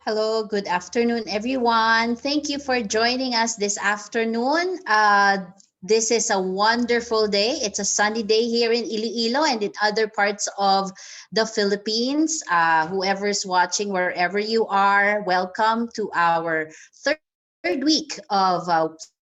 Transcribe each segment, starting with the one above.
Hello, good afternoon, everyone. Thank you for joining us this afternoon. This is a wonderful day. It's a sunny day here in Iloilo and in other parts of the Philippines. Whoever's watching, wherever you are, welcome to our third week of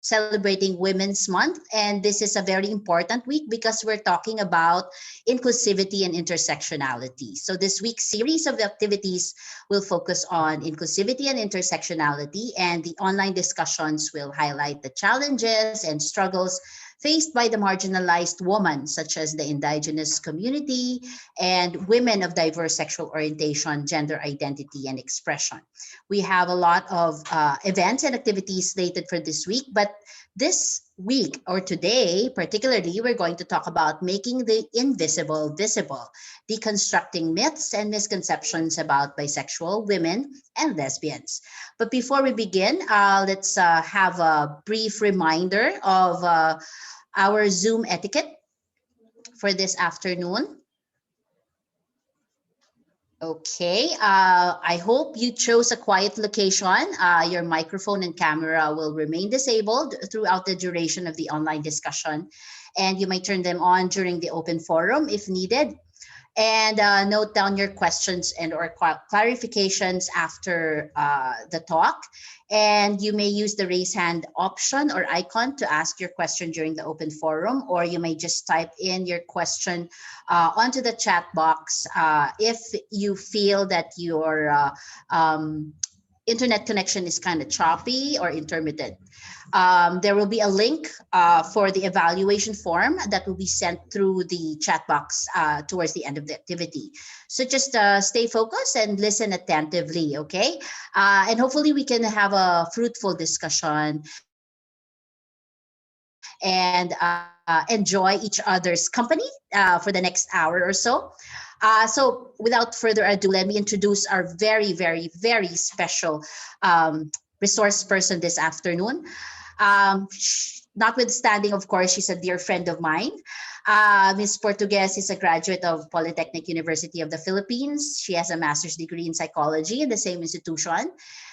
celebrating Women's Month. And this is a very important week because we're talking about inclusivity and intersectionality. So this week's series of activities will focus on inclusivity and intersectionality, and the online discussions will highlight the challenges and struggles faced by the marginalized women, such as the indigenous community and women of diverse sexual orientation, gender identity, and expression. We have a lot of events and activities slated for this week, but this week or today, particularly, we're going to talk about making the invisible visible, deconstructing myths and misconceptions about bisexual women and lesbians. But before we begin, let's have a brief reminder of our Zoom etiquette for this afternoon. Okay, I hope you chose a quiet location. Your microphone and camera will remain disabled throughout the duration of the online discussion, and you might turn them on during the open forum if needed. And note down your questions and or clarifications after the talk. And you may use the raise hand option or icon to ask your question during the open forum, or you may just type in your question onto the chat box if you feel that your internet connection is kind of choppy or intermittent. There will be a link for the evaluation form that will be sent through the chat box towards the end of the activity. So just stay focused and listen attentively, okay? And hopefully we can have a fruitful discussion and enjoy each other's company for the next hour or so. So without further ado, let me introduce our very special resource person this afternoon. Notwithstanding, of course, she's a dear friend of mine. Ms. Portugues is a graduate of Polytechnic University of the Philippines. She has a master's degree in psychology in the same institution.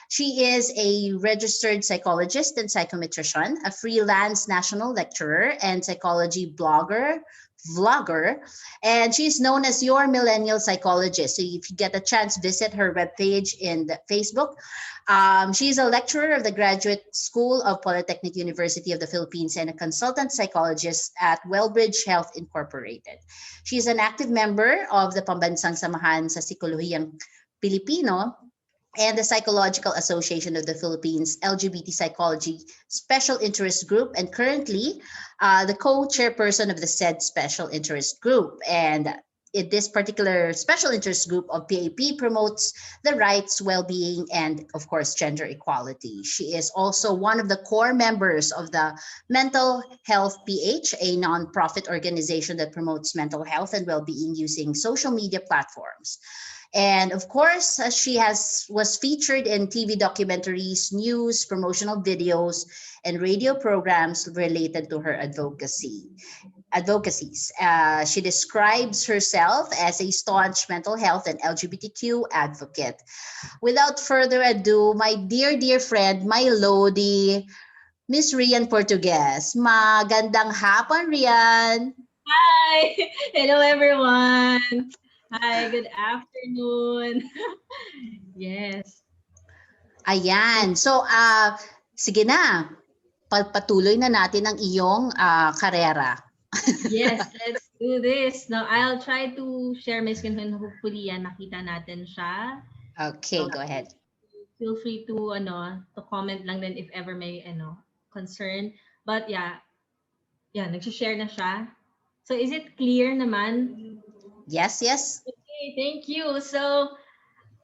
She is a registered psychologist and psychometrician, a freelance national lecturer and psychology vlogger, and she's known as your millennial psychologist. So if you get a chance, visit her webpage in the Facebook. She's a lecturer of the Graduate School of Polytechnic University of the Philippines and a consultant psychologist at Wellbridge Health Incorporated. She's an active member of the Pambansang Samahan sa Psikolohiyang Pilipino and the Psychological Association of the Philippines LGBT Psychology Special Interest Group, and currently the co-chairperson of the said Special Interest Group. And this particular special interest group of PAP promotes the rights, well-being, and of course, gender equality. She is also one of the core members of the Mental Health PH, a nonprofit organization that promotes mental health and well-being using social media platforms. And of course, she was featured in TV documentaries, news, promotional videos, and radio programs related to her advocacies. She describes herself as a staunch mental health and LGBTQ advocate. Without further ado, my dear friend, my Lodi, Miss Rian Portugues. Magandang hapon, Rian. Hi! Hello, everyone! Hi, good afternoon. Yes. Ayan. So, sige na. Patuloy na natin ang iyong karera. Yes, let's do this. Now, I'll try to share my screen and hopefully nakita natin siya. Okay, go ahead. Feel free to comment lang din if ever may concern. But yeah, nag-share na siya. So is it clear naman? Yes. Okay, thank you. So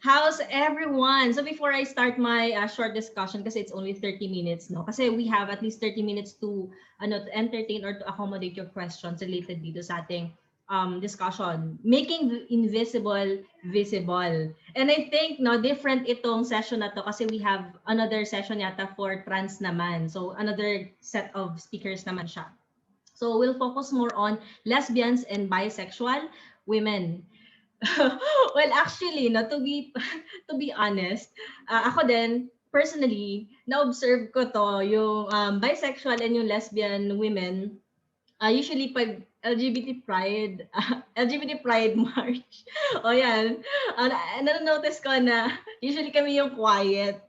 how's everyone? So before I start my short discussion, kasi it's only 30 minutes, no? Kasi we have at least 30 minutes to entertain or to accommodate your questions related dito sa ating discussion. Making the invisible visible. And I think different itong session na to kasi we have another session yata for trans naman. So another set of speakers naman siya. So we'll focus more on lesbians and bisexual women. Well, actually, no, to be honest, ako din personally, na-observe ko to yung bisexual and yung lesbian women. Usually pag LGBT Pride, LGBT Pride March, o yan, nanonotice ko na usually kami yung quiet,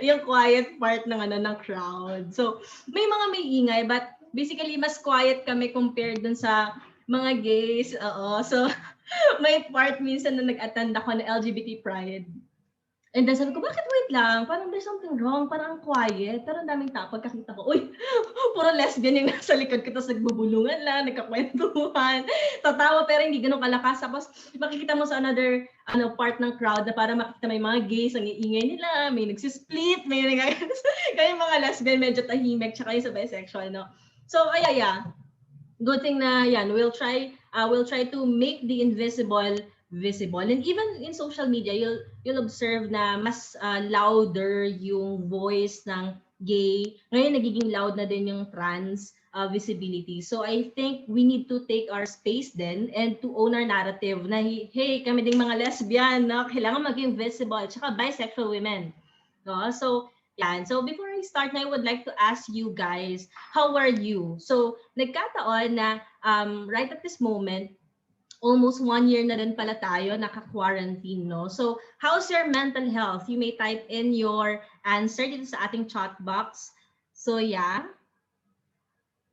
yung quiet part ng ng crowd. So, may ingay, but basically mas quiet kami compared dun sa mga gays. Oo. So, may part minsan na nag-attend ako ng LGBT Pride. And then sabi ko, bakit wait lang? Parang there's something wrong. Parang ang quiet. Pero ang daming tao. Pagkakita ko, uy, puro lesbian yung nasa likod ko. Tapos nagbubulungan lang, nagkakwentuhan. Tatawa pero hindi ganun kalakas. Tapos makikita mo sa another part ng crowd na para makita may mga gays, ang iingay nila, may nagsisplit, may nagagano. Kaya yung mga lesbian medyo tahimik. Tsaka yung sa bisexual, no? So, yeah. Good thing na yan, we'll try to make the invisible visible. And even in social media, you'll observe na mas louder yung voice ng gay. Ngayon nagiging loud na din yung trans visibility. So I think we need to take our space then and to own our narrative na hey, kami ding mga lesbian, no? Kailangan maging visible. Tsaka bisexual women. No? So yan. So before I start, I would like to ask you guys, how are you? So nagkataon na right at this moment, almost 1 year na rin pala tayo naka-quarantine, no? So, how's your mental health? You may type in your answer dito sa ating chat box. So, yeah.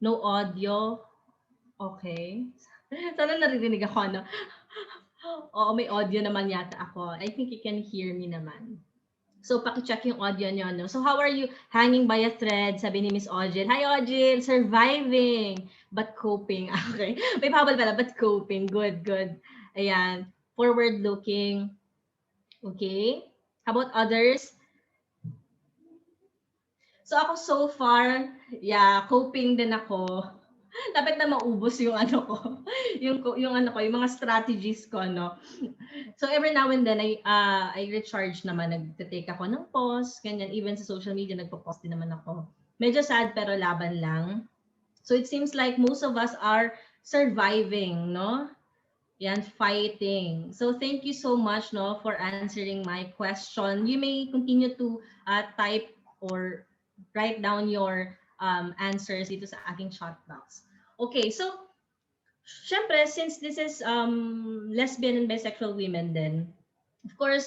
No audio. Okay. Sana naririnig ako, no? Oo, may audio naman yata ako. I think you can hear me naman. So, paki-check yung audio nyo, no? So, how are you? Hanging by a thread, sabi ni Miss Ojil. Hi, Ojil! Surviving, but coping. Okay. May pabal pala, but coping. Good, good. Ayan. Forward-looking. Okay. How about others? So, ako so far, yeah, coping din ako. Dapat na maubos yung ko, yung mga strategies ko, no. So every now and then I recharge naman, nagte-take ako ng pause, ganyan, even sa social media nagpo-post din naman ako. Medyo sad pero laban lang. So it seems like most of us are surviving, no? Yan, fighting. So thank you so much, no, for answering my question. You may continue to type or write down your answers dito sa aking chat box. Okay, so syempre, since this is lesbian and bisexual women then, of course,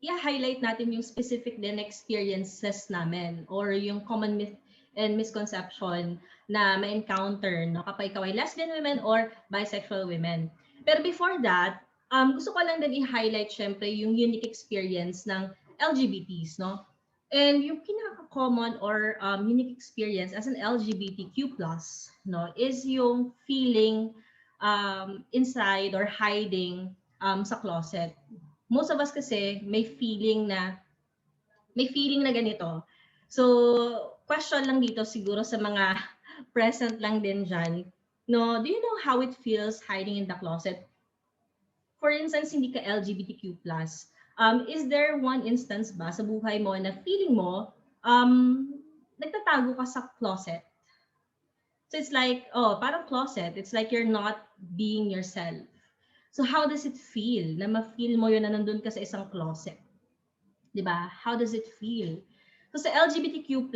i-highlight natin yung specific din experiences namin or yung common myth and misconception na ma-encounter, no, kapag ikaw ay lesbian women or bisexual women. Pero before that, gusto ko lang din i-highlight syempre yung unique experience ng LGBTs, no? And yung pinaka-common or unique experience as an LGBTQ+, no, is yung feeling inside or hiding sa closet. Most of us kasi may feeling na ganito. So, question lang dito siguro sa mga present lang din dyan. No, do you know how it feels hiding in the closet? For instance, hindi ka LGBTQ+, is there one instance ba sa buhay mo na feeling mo, nagtatago ka sa closet? So it's like, parang closet. It's like you're not being yourself. So how does it feel na ma-feel mo yun na nandun ka sa isang closet? Diba? How does it feel? So sa LGBTQ+,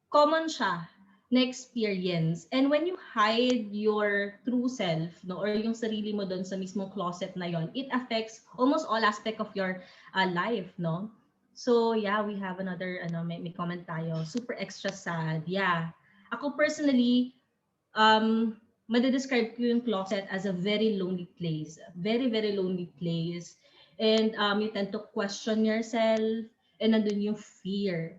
common siya na experience. And when you hide your true self, no, or yung sarili mo doon sa mismong closet na yon, it affects almost all aspect of your life, no? So yeah, we have another, may comment tayo. Super extra sad. Yeah. Ako personally, madedescribe ko yung closet as a very lonely place. Very, very lonely place. And you tend to question yourself, and nandun yung fear.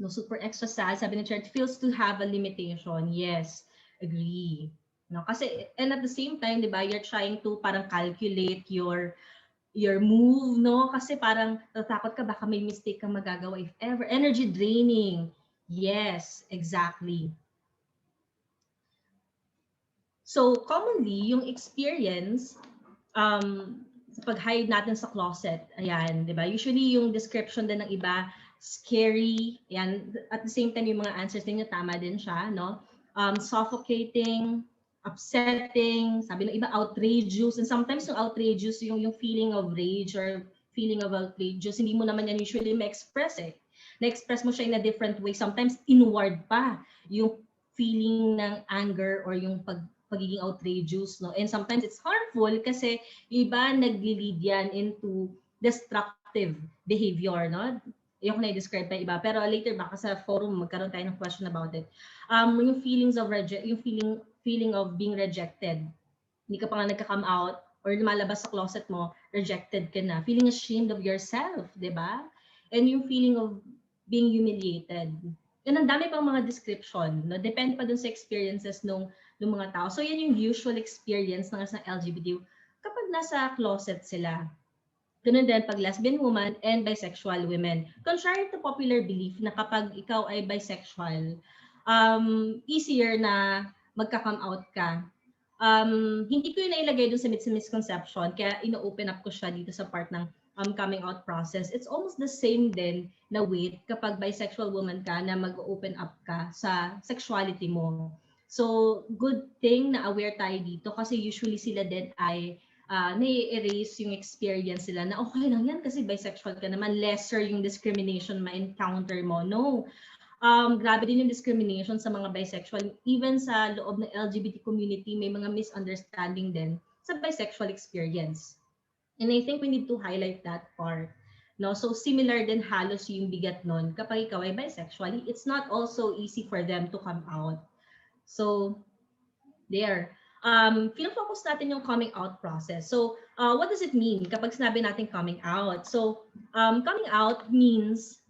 No, super extra sad. Sabi ni Church, feels to have a limitation. Yes, agree. No, kasi, and at the same time, di ba, you're trying to parang calculate your move, no? Kasi parang natatakot ka, baka may mistake kang magagawa if ever. Energy draining. Yes, exactly. So, commonly, yung experience, sa pag-hide natin sa closet, ayan, di ba? Usually, yung description din ng iba, scary, ayan, at the same time, yung mga answers ninyo, tama din siya, no? Suffocating, upsetting, sabi ng iba outrageous, and sometimes yung outrageous yung feeling of rage or feeling of outrageous, hindi mo naman yan usually ma-express eh. Na-express mo siya in a different way, sometimes inward pa yung feeling ng anger or yung pagiging outrageous, no? And sometimes it's harmful kasi iba nagli-lead yan into destructive behavior, no? Ayoko na i-describe pa iba, pero later baka sa forum magkaroon tayo ng question about it. Yung feelings of yung feeling of being rejected. Hindi ka pa nga nagka-come out or lumalabas sa closet mo, rejected ka na. Feeling ashamed of yourself, di ba? And yung feeling of being humiliated. And ang dami pang mga description. No? Depende pa dun sa experiences nung mga tao. So yan yung usual experience ng isang LGBT kapag nasa closet sila. Ganun din pag lesbian woman and bisexual women. Contrary to popular belief na kapag ikaw ay bisexual, easier na magka-come out ka. Hindi ko yun nailagay dun sa misconception, kaya ino-open up ko siya dito sa part ng coming out process. It's almost the same din na weight kapag bisexual woman ka na mag-open up ka sa sexuality mo. So, good thing na aware tayo dito kasi usually sila din ay nai-erase yung experience nila na okay lang yan kasi bisexual ka naman, lesser yung discrimination ma-encounter mo. No. Grabe din yung discrimination sa mga bisexual. Even sa loob ng LGBT community, may mga misunderstanding din sa bisexual experience. And I think we need to highlight that part. No? So similar din halos yung bigat nun. Kapag ikaw ay bisexual, it's not also easy for them to come out. So, there. Fino-focus natin yung coming out process. So, what does it mean kapag sinabi natin coming out? So, coming out means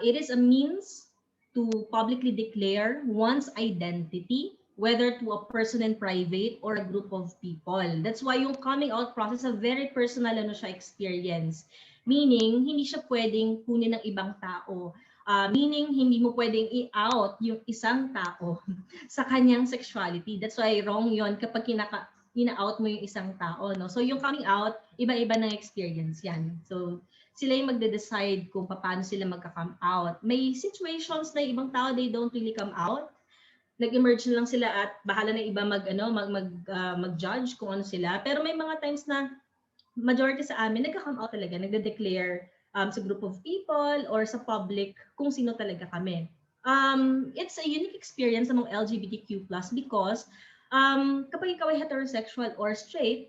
it is a means to publicly declare one's identity, whether to a person in private or a group of people. That's why yung coming out process a very personal siya experience. Meaning, hindi siya pwedeng kunin ng ibang tao. Meaning, hindi mo pwedeng i-out yung isang tao sa kanyang sexuality. That's why wrong yon kapag ina-out mo yung isang tao. No? So yung coming out, iba-iba ng experience yan. So sila yung magde-decide kung paano sila magka-come out. May situations na ibang tao, they don't really come out. Nag-emerge lang sila at bahala na iba mag-judge kung ano sila. Pero may mga times na majority sa amin, nagka-come out talaga, nagde-declare sa group of people or sa public kung sino talaga kami. It's a unique experience among LGBTQ+ because kapag ikaw ay heterosexual or straight,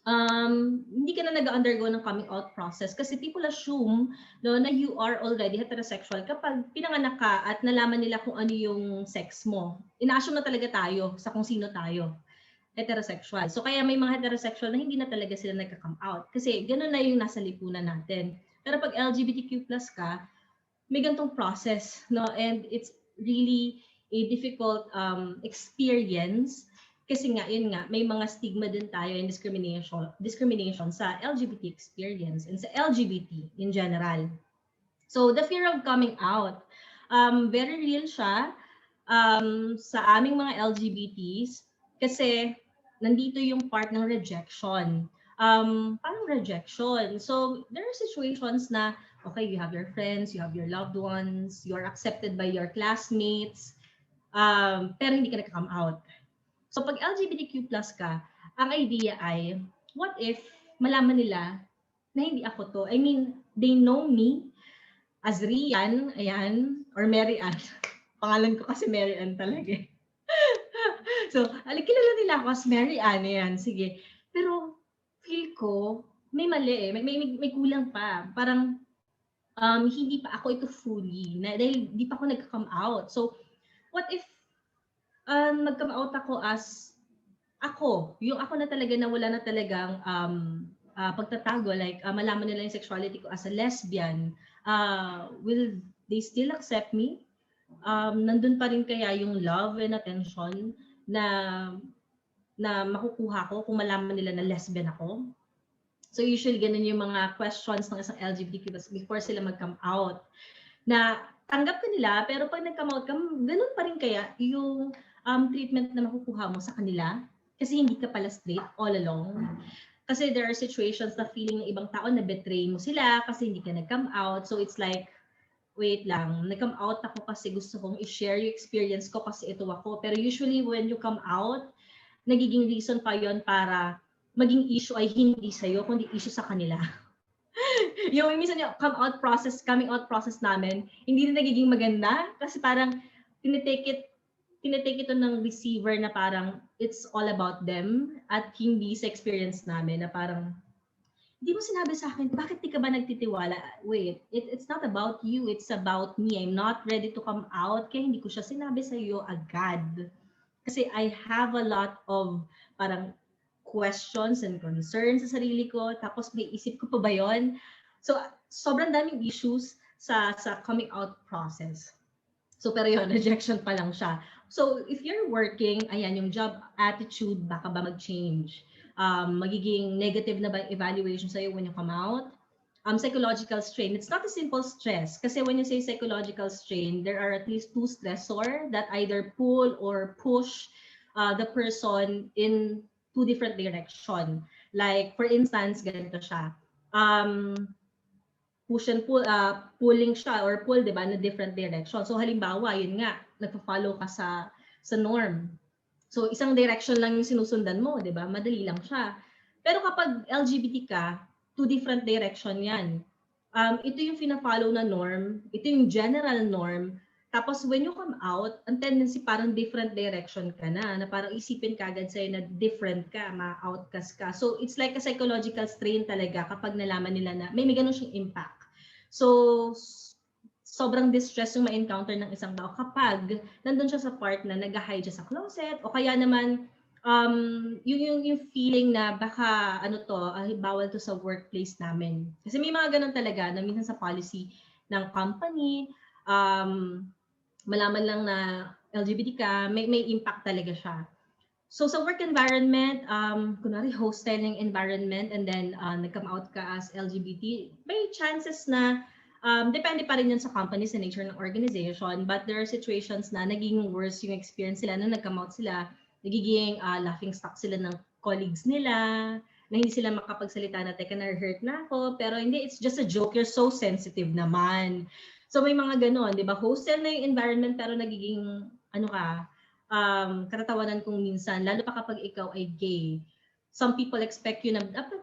hindi ka na nag-undergo ng coming out process kasi people assume no, na you are already heterosexual kapag pinanganak ka at nalaman nila kung ano yung sex mo. Ina-assume na talaga tayo sa kung sino tayo. Heterosexual. So kaya may mga heterosexual na hindi na talaga sila nagka-come out kasi gano'n na yung nasa lipunan natin. Pero pag LGBTQ+ ka, may ganitong process, no? And it's really a difficult experience kasi nga, yun nga, may mga stigma din tayo and discrimination sa LGBT experience and sa LGBT in general. So the fear of coming out, very real siya sa aming mga LGBTs kasi nandito yung part ng rejection. Parang rejection. So, there are situations na, okay, you have your friends, you have your loved ones, you are accepted by your classmates, pero hindi ka nag-come out. So, pag LGBTQ+ ka, ang idea ay, what if malaman nila na hindi ako to? I mean, they know me as Rian, ayan, or Mary Ann. Pangalan ko kasi Mary Ann talaga eh. So, kilala nila ako as Mary Ann, yan, sige. Pero, feel ko, may mali eh, may kulang pa. Parang, hindi pa ako ito fully, dahil di pa ako nag-come out. So, what if, nag-come out ako as ako, yung ako na talaga na wala na talagang pagtatago, like malaman nila yung sexuality ko as a lesbian, will they still accept me? Nandun pa rin kaya yung love and attention na makukuha ko kung malaman nila na lesbian ako? So usually ganun yung mga questions ng isang LGBTQ before sila mag-come out. Na tanggap ka nila, pero pag nag-come out ka, ganun pa rin kaya yung treatment na makukuha mo sa kanila? Kasi hindi ka pala straight all along. Kasi there are situations na feeling ng ibang tao na betray mo sila kasi hindi ka nag-come out. So it's like, wait lang, nag-come out ako kasi gusto kong i-share yung experience ko kasi ito ako. Pero usually when you come out, nagiging reason pa yon para maging issue ay hindi sa'yo, kundi issue sa kanila. Yung minsan yung coming out process namin, hindi na nagiging maganda kasi parang tinitake ito ng receiver na parang it's all about them at hindi sa experience namin na parang hindi mo sinabi sa akin, bakit di ka ba nagtitiwala? Wait, it's not about you, it's about me. I'm not ready to come out, kaya hindi ko siya sinabi sa iyo agad. Kasi I have a lot of parang questions and concerns sa sarili ko, tapos may isip ko pa ba yun? So, sobrang daming issues sa coming out process. So, pero yun, rejection pa lang siya. So, if you're working, ayan, yung job attitude, baka ba mag-change? Magiging negative na ba evaluation sa'yo when you come out? Psychological strain, it's not a simple stress. Kasi when you say psychological strain, there are at least two stressors that either pull or push the person in two different direction. Like, for instance, ganito siya. Push and pull, pulling siya or pull, di ba, na different direction. So, halimbawa, yun nga, nagpa-follow ka sa norm. So, isang direction lang yung sinusundan mo, di ba? Madali lang siya. Pero kapag LGBT ka, two different direction yan. Ito yung fina-follow na norm, ito yung general norm, tapos when you come out, ang tendency parang different direction ka na parang isipin ka agad sa'yo na different ka, ma-outcast ka. So it's like a psychological strain talaga kapag nalaman nila na may ganun siyang impact. So sobrang distress yung ma-encounter ng isang tao kapag nandun siya sa part na nag-hide siya sa closet o kaya naman yung feeling na baka bawal to sa workplace namin. Kasi may mga ganun talaga na minsan sa policy ng company, malaman lang na LGBT ka, may impact talaga siya. So sa work environment, kunwari hosteling environment and then nag-come out ka as LGBT, may chances na depende pa rin yan sa company, sa nature ng organization, but there are situations na naging worse yung experience sila na nag-come out sila, nagiging laughing stock sila ng colleagues nila, na hindi sila makapagsalita na, teka, na-hurt na ako, pero hindi, it's just a joke, you're so sensitive naman. So may mga ganon, di ba? Hostel na yung environment pero nagiging, katatawanan kung minsan, lalo pa kapag ikaw ay gay. Some people expect you na, dapat,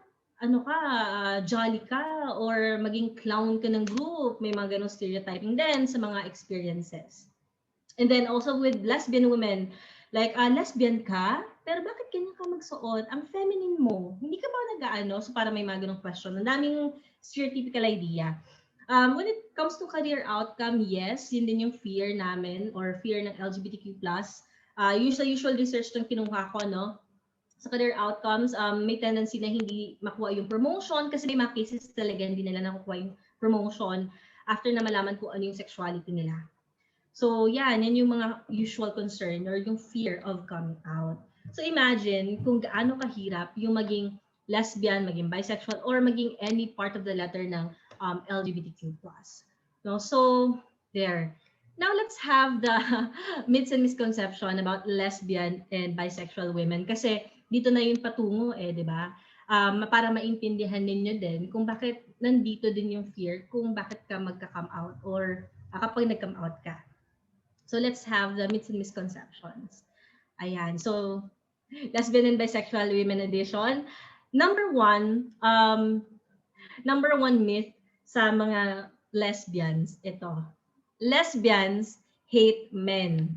jolly ka or maging clown ka ng group. May mga ganong stereotyping din sa mga experiences. And then also with lesbian women, like, lesbian ka, pero bakit ganyan ka magsuot? Ang feminine mo. Hindi ka ba nag-aano? So para may mga ganong question. Ang daming stereotypical idea. When it comes to career outcome, yes, yun din yung fear namin or fear ng LGBTQ+. Usual research ng kinuha ko, no? Sa career outcomes, may tendency na hindi makuha yung promotion kasi may mga cases talaga hindi nila nakukuha yung promotion after na malaman kung ano yung sexuality nila. So, yan yung mga usual concern or yung fear of coming out. So, imagine kung gaano kahirap yung maging lesbian, maging bisexual, or maging any part of the letter ng LGBTQ+. No? So, there. Now, let's have the myths and misconception about lesbian and bisexual women. Kasi dito na yung patungo di ba? Para maintindihan ninyo din kung bakit nandito din yung fear kung bakit ka magka-come out or kapag nag-come out ka. So, let's have the myths and misconceptions. Ayan. So, lesbian and bisexual women edition. Number one myth sa mga lesbians, ito. Lesbians hate men.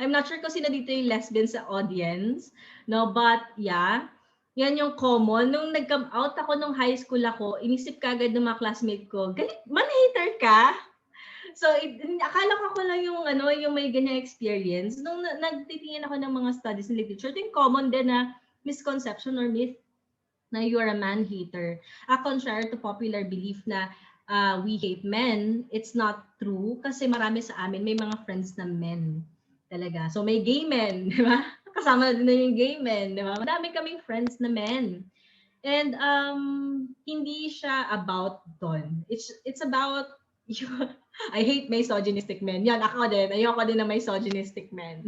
I'm not sure kung sino dito yung lesbian sa audience, no? But yeah, yan yung common. Nung nag-come out ako nung high school ako, inisip kagad ng mga classmate ko, man-hater ka? So, akala ko lang yung may ganyang experience. Nung nagtitingin ako ng mga studies in literature, ito yung common din na misconception or myth na you are a man-hater. Contrary to popular belief na we hate men, it's not true kasi marami sa amin, may mga friends na men talaga. So may gay men, di ba? Kasama din na yung gay men, di ba? Marami kaming friends na men. And hindi siya about doon. It's about I hate misogynistic men. Yan, ako din. Ayoko din na misogynistic men.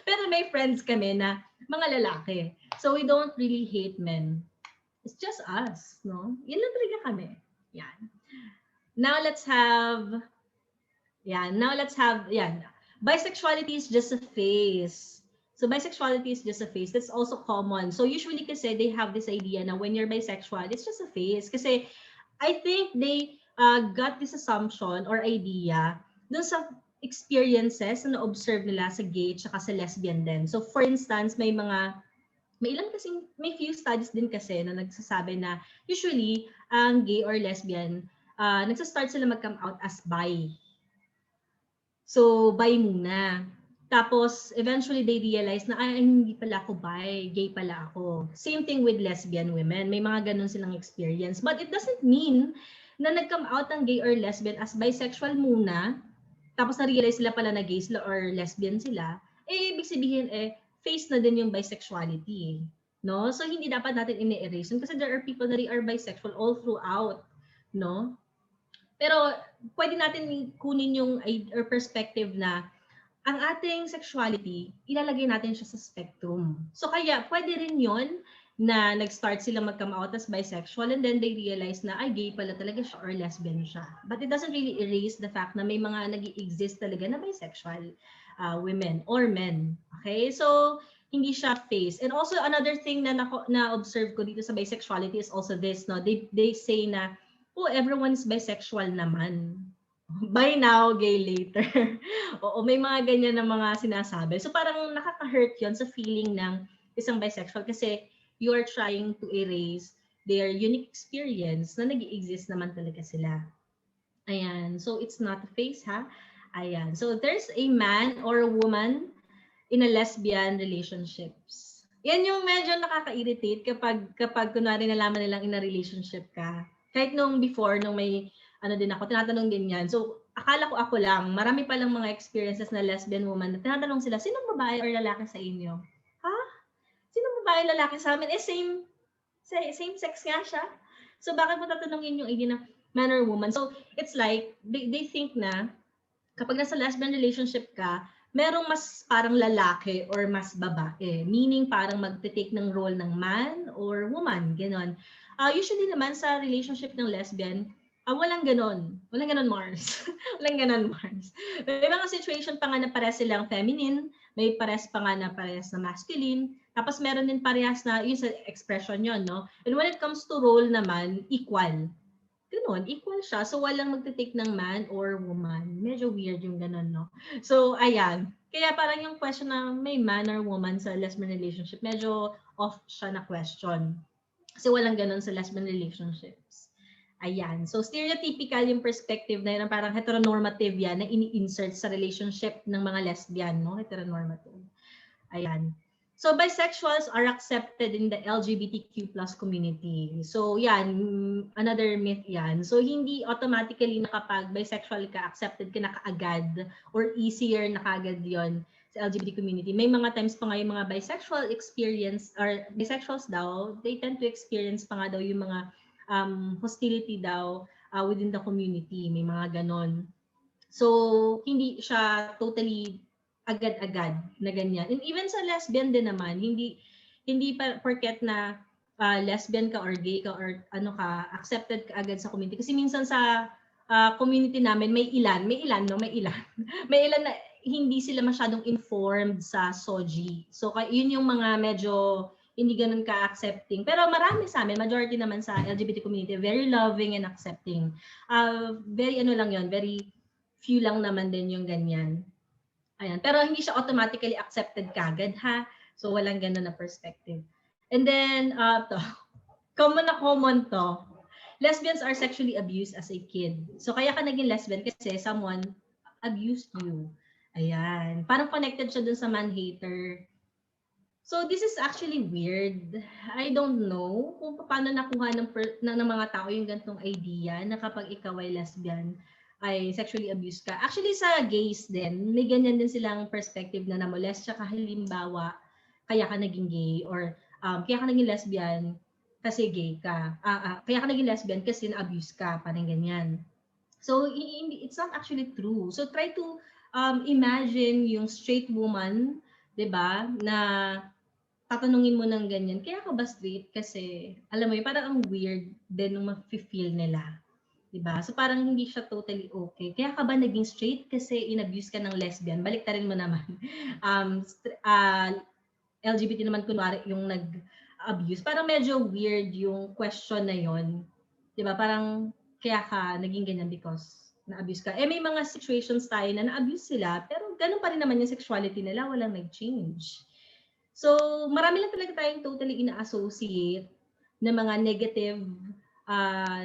Pero may friends kami na mga lalaki. So we don't really hate men. It's just us, no? Yun lang talaga kami. Yan. Now let's have, bisexuality is just a phase. So bisexuality is just a phase. That's also common. So usually kasi they have this idea na when you're bisexual, it's just a phase. Kasi I think they got this assumption or idea dun sa experiences na na-observe nila sa gay at sa lesbian din. So for instance, may few studies din kasi na nagsasabi na usually ang gay or lesbian nagsa-start sila mag-come out as bi. So bi muna. Tapos eventually they realize na ay hindi pala ako bi, gay pala ako. Same thing with lesbian women. May mga ganun silang experience. But it doesn't mean na nag-come out ang gay or lesbian as bisexual muna, tapos na-realize sila pala na gay sila or lesbian sila, ibig sabihin face na din yung bisexuality. No? So, hindi dapat natin ini-erase kasi there are people that are bisexual all throughout. No? Pero, pwede natin kunin yung or perspective na ang ating sexuality, ilalagay natin siya sa spectrum. So, kaya, pwede rin yon na nag-start sila mag-come out as bisexual and then they realize na ay gay pala talaga siya or lesbian siya. But it doesn't really erase the fact na may mga nag-exist talaga na bisexual women or men. Okay? So, hindi siya phase. And also, another thing na observe ko dito sa bisexuality is also this, no? They say na, oh, everyone's bisexual naman. By now, gay later. Oo, may mga ganyan na mga sinasabi. So, parang nakaka-hurt yon sa feeling ng isang bisexual kasi you are trying to erase their unique experience na nag-i-exist naman talaga sila. Ayan. So, it's not a phase, ha? Ayan. So, there's a man or a woman in a lesbian relationships. Yan yung medyo nakaka-irritate kapag kunwari nalaman nilang in a relationship ka. Kahit nung before, nung may din ako, tinatanong din yan. So, akala ko ako lang, marami palang mga experiences na lesbian woman na tinatanong sila, sinong babae or lalaki sa inyo? Ha? Sinong babae lalaki sa amin? Same sex nga siya. So, bakit mo tatanungin yung idea na man or woman? So, it's like, they think na kapag nasa lesbian relationship ka, merong mas parang lalaki or mas babae. Meaning parang magte-take ng role ng man or woman. Ganon. Usually naman sa relationship ng lesbian, walang ganon. Walang ganon, Mars. Walang ganon, Mars. May mga situation pa nga na pares silang feminine, may pares pa nga na pares na masculine, tapos meron din parehas na, yun sa expression yun, no? And when it comes to role naman, equal. Ganon, equal siya. So, walang magte-take ng man or woman. Medyo weird yung ganon, no? So, ayan. Kaya parang yung question na may man or woman sa lesbian relationship, medyo off siya na question. Kasi walang ganon sa lesbian relationships. Ayan. So, stereotypical yung perspective na yun, parang heteronormative yan na ini-insert sa relationship ng mga lesbian, no? Heteronormative. Ayan. So, bisexuals are accepted in the LGBTQ plus community. So, yan, another myth yan. So, hindi automatically na kapag bisexual ka, accepted ka na kaagad or easier na kaagad yon sa LGBT community. May mga times pa nga yung mga bisexual experience or bisexuals daw, they tend to experience pa nga daw yung mga hostility daw within the community. May mga ganon. So, hindi siya totally agad-agad na ganyan. And even sa lesbian din naman, hindi pa porket na lesbian ka or gay ka or ano ka, accepted ka agad sa community. Kasi minsan sa community namin, may ilan na hindi sila masyadong informed sa SOGI. So, yun yung mga medyo hindi ganun ka-accepting. Pero marami sa amin, majority naman sa LGBT community, very loving and accepting. Very very few lang naman din yung ganyan. Ayan. Pero hindi siya automatically accepted kagad, ha? So, walang ganun na perspective. And then, common to. Lesbians are sexually abused as a kid. So, kaya ka naging lesbian kasi someone abused you. Ayan. Parang connected siya dun sa man-hater. So, this is actually weird. I don't know kung paano nakuha ng mga tao yung ganitong idea na kapag ikaw ay lesbian, ay sexually abused ka. Actually, sa gays din, may ganyan din silang perspective na namolest siya halimbawa, kaya ka naging gay or kaya ka naging lesbian kasi gay ka. Kaya ka naging lesbian kasi na-abuse ka, parang ganyan. So, it's not actually true. So, try to imagine yung straight woman, 'di ba, na tatanungin mo ng ganyan, kaya ka ba straight? Kasi, alam mo yun, parang ang weird din nung ma-feel nila. Diba? So parang hindi siya totally okay. Kaya ka ba naging straight kasi in-abuse ka ng lesbian? Baliktarin mo naman. Um, LGBT naman kunwari yung nag-abuse. Parang medyo weird yung question na yon. Diba? Parang kaya ka naging ganyan because na-abuse ka. Eh may mga situations tayo na na-abuse sila, pero ganun pa rin naman yung sexuality nila, walang nag-change. So, marami lang talaga tayong totally ina-associate na mga negative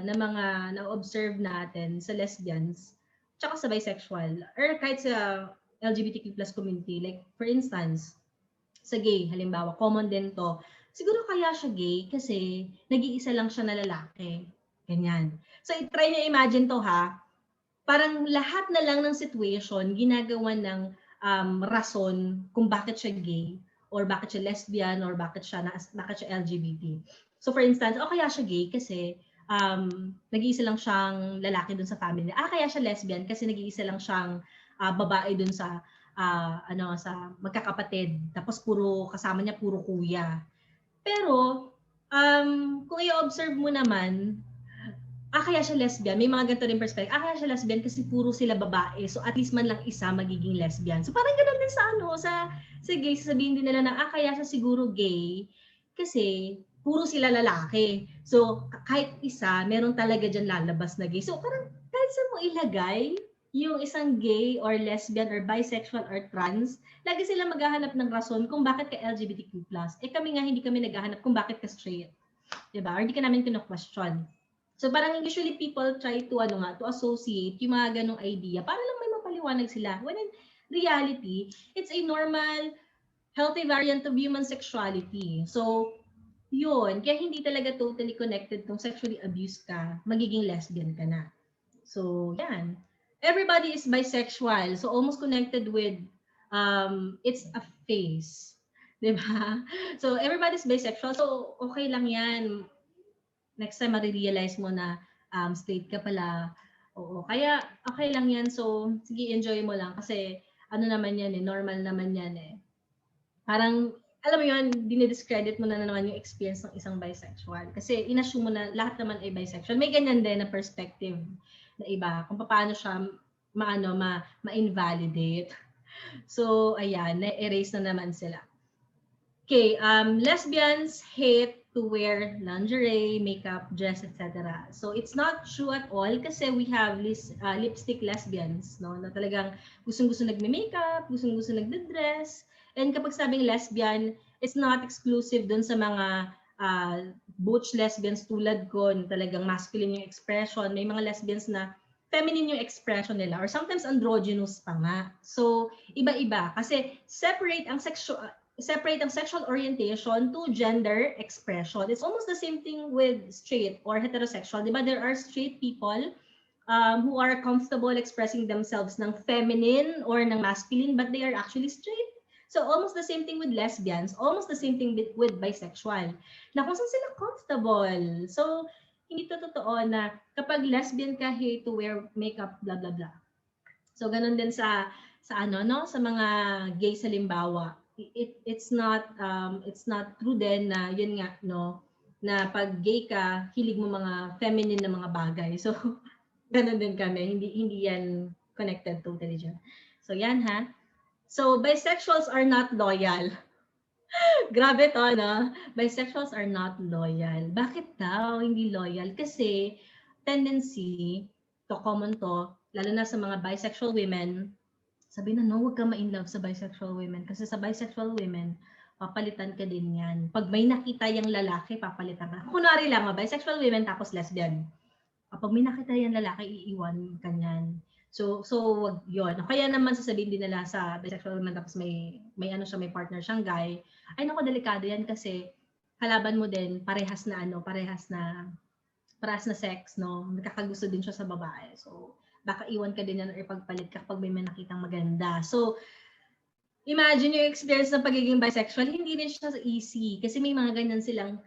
na mga na-observe natin sa lesbians tsaka sa bisexual or kahit sa LGBTQ plus community. Like, for instance, sa gay, halimbawa, common din to. Siguro kaya siya gay kasi nag-iisa lang siya na lalaki. Ganyan. So, try niyo imagine to ha. Parang lahat na lang ng situation ginagawa ng rason kung bakit siya gay or bakit siya lesbian or bakit siya LGBT. So for instance, kaya siya gay kasi nag-iisa lang siyang lalaki dun sa family. Kaya siya lesbian kasi nag-iisa lang siyang babae dun sa sa magkakapatid. Tapos puro kasama niya puro kuya. Pero kung i-observe mo naman, kaya siya lesbian. May mga ganito rin perspective. Kaya siya lesbian kasi puro sila babae. So at least man lang isa magiging lesbian. So parang ganun din sa gay. Sasabihin din nila na kaya siya siguro gay kasi puro sila lalaki. So kahit isa, meron talaga dyan lalabas na gay. So parang kahit saan mo ilagay yung isang gay or lesbian or bisexual or trans, lagi sila maghahanap ng rason kung bakit ka LGBTQ+. Eh kami nga hindi kami naghahanap kung bakit ka straight. Diba? Or hindi ka namin kino-question. So parang usually people try to to associate yung mga ganong idea para lang may mapaliwanag sila. When in reality, it's a normal, healthy variant of human sexuality. So, yun. Kaya hindi talaga totally connected kung sexually abused ka, magiging lesbian ka na. So, yan. Everybody is bisexual. So, almost connected with, it's a phase. Diba? So, everybody's bisexual. So, okay lang yan. Next time marirealize mo na straight ka pala. Oo. Kaya okay lang yan. So, sige, enjoy mo lang. Kasi ano naman yan normal naman yan Parang, alam mo yun, dinidiscredit mo na naman yung experience ng isang bisexual. Kasi inassume mo na lahat naman ay bisexual. May ganyan din na perspective na iba. Kung paano siya ma-invalidate. So, ayan, na-erase na naman sila. Okay, lesbians hate to wear lingerie, makeup, dress, etc. So it's not true at all kasi we have lipstick lesbians, no? Na talagang gustong-gusto nagme-makeup, gustong-gusto nagde-dress. And kapag sabing lesbian, it's not exclusive dun sa mga butch lesbians tulad ko, na talagang masculine yung expression. May mga lesbians na feminine yung expression nila or sometimes androgynous pa nga. So, iba-iba kasi separate ang sexual orientation to gender expression. It's almost the same thing with straight or heterosexual. Diba? There are straight people who are comfortable expressing themselves ng feminine or ng masculine, but they are actually straight. So almost the same thing with lesbians, almost the same thing with bisexual. Na kung saan sila comfortable. So hindi to totoo na kapag lesbian ka, hate to wear makeup, blah, blah, blah. So ganun din sa sa mga gay sa limbawa. It's not true din na yun nga na pag gay ka hilig mo mga feminine na mga bagay. So ganun din kami, hindi yan connected totally dyan. So yan ha. So bisexuals are not loyal. Grabe to, no? Bisexuals are not loyal. Bakit daw hindi loyal? Kasi tendency common to, lalo na sa mga bisexual women, sabi na, no, huwag ka ma-inlove sa bisexual women. Kasi sa bisexual women, papalitan ka din yan. Pag may nakita yung lalaki, papalitan ka. Kunwari lang, bisexual women tapos lesbian. Kapag may nakita yung lalaki, iiwan ka niyan. So wag yun. Kaya naman sasabihin din nila sa bisexual women tapos may partner siyang guy. Ay naku, delikado yan kasi kalaban mo din parehas na sex, no? Nakakagusto din siya sa babae. So baka iwan ka din yan or ipagpalit ka kapag may nakitang maganda. So imagine yung experience ng pagiging bisexual, hindi rin siya easy kasi may mga ganyan silang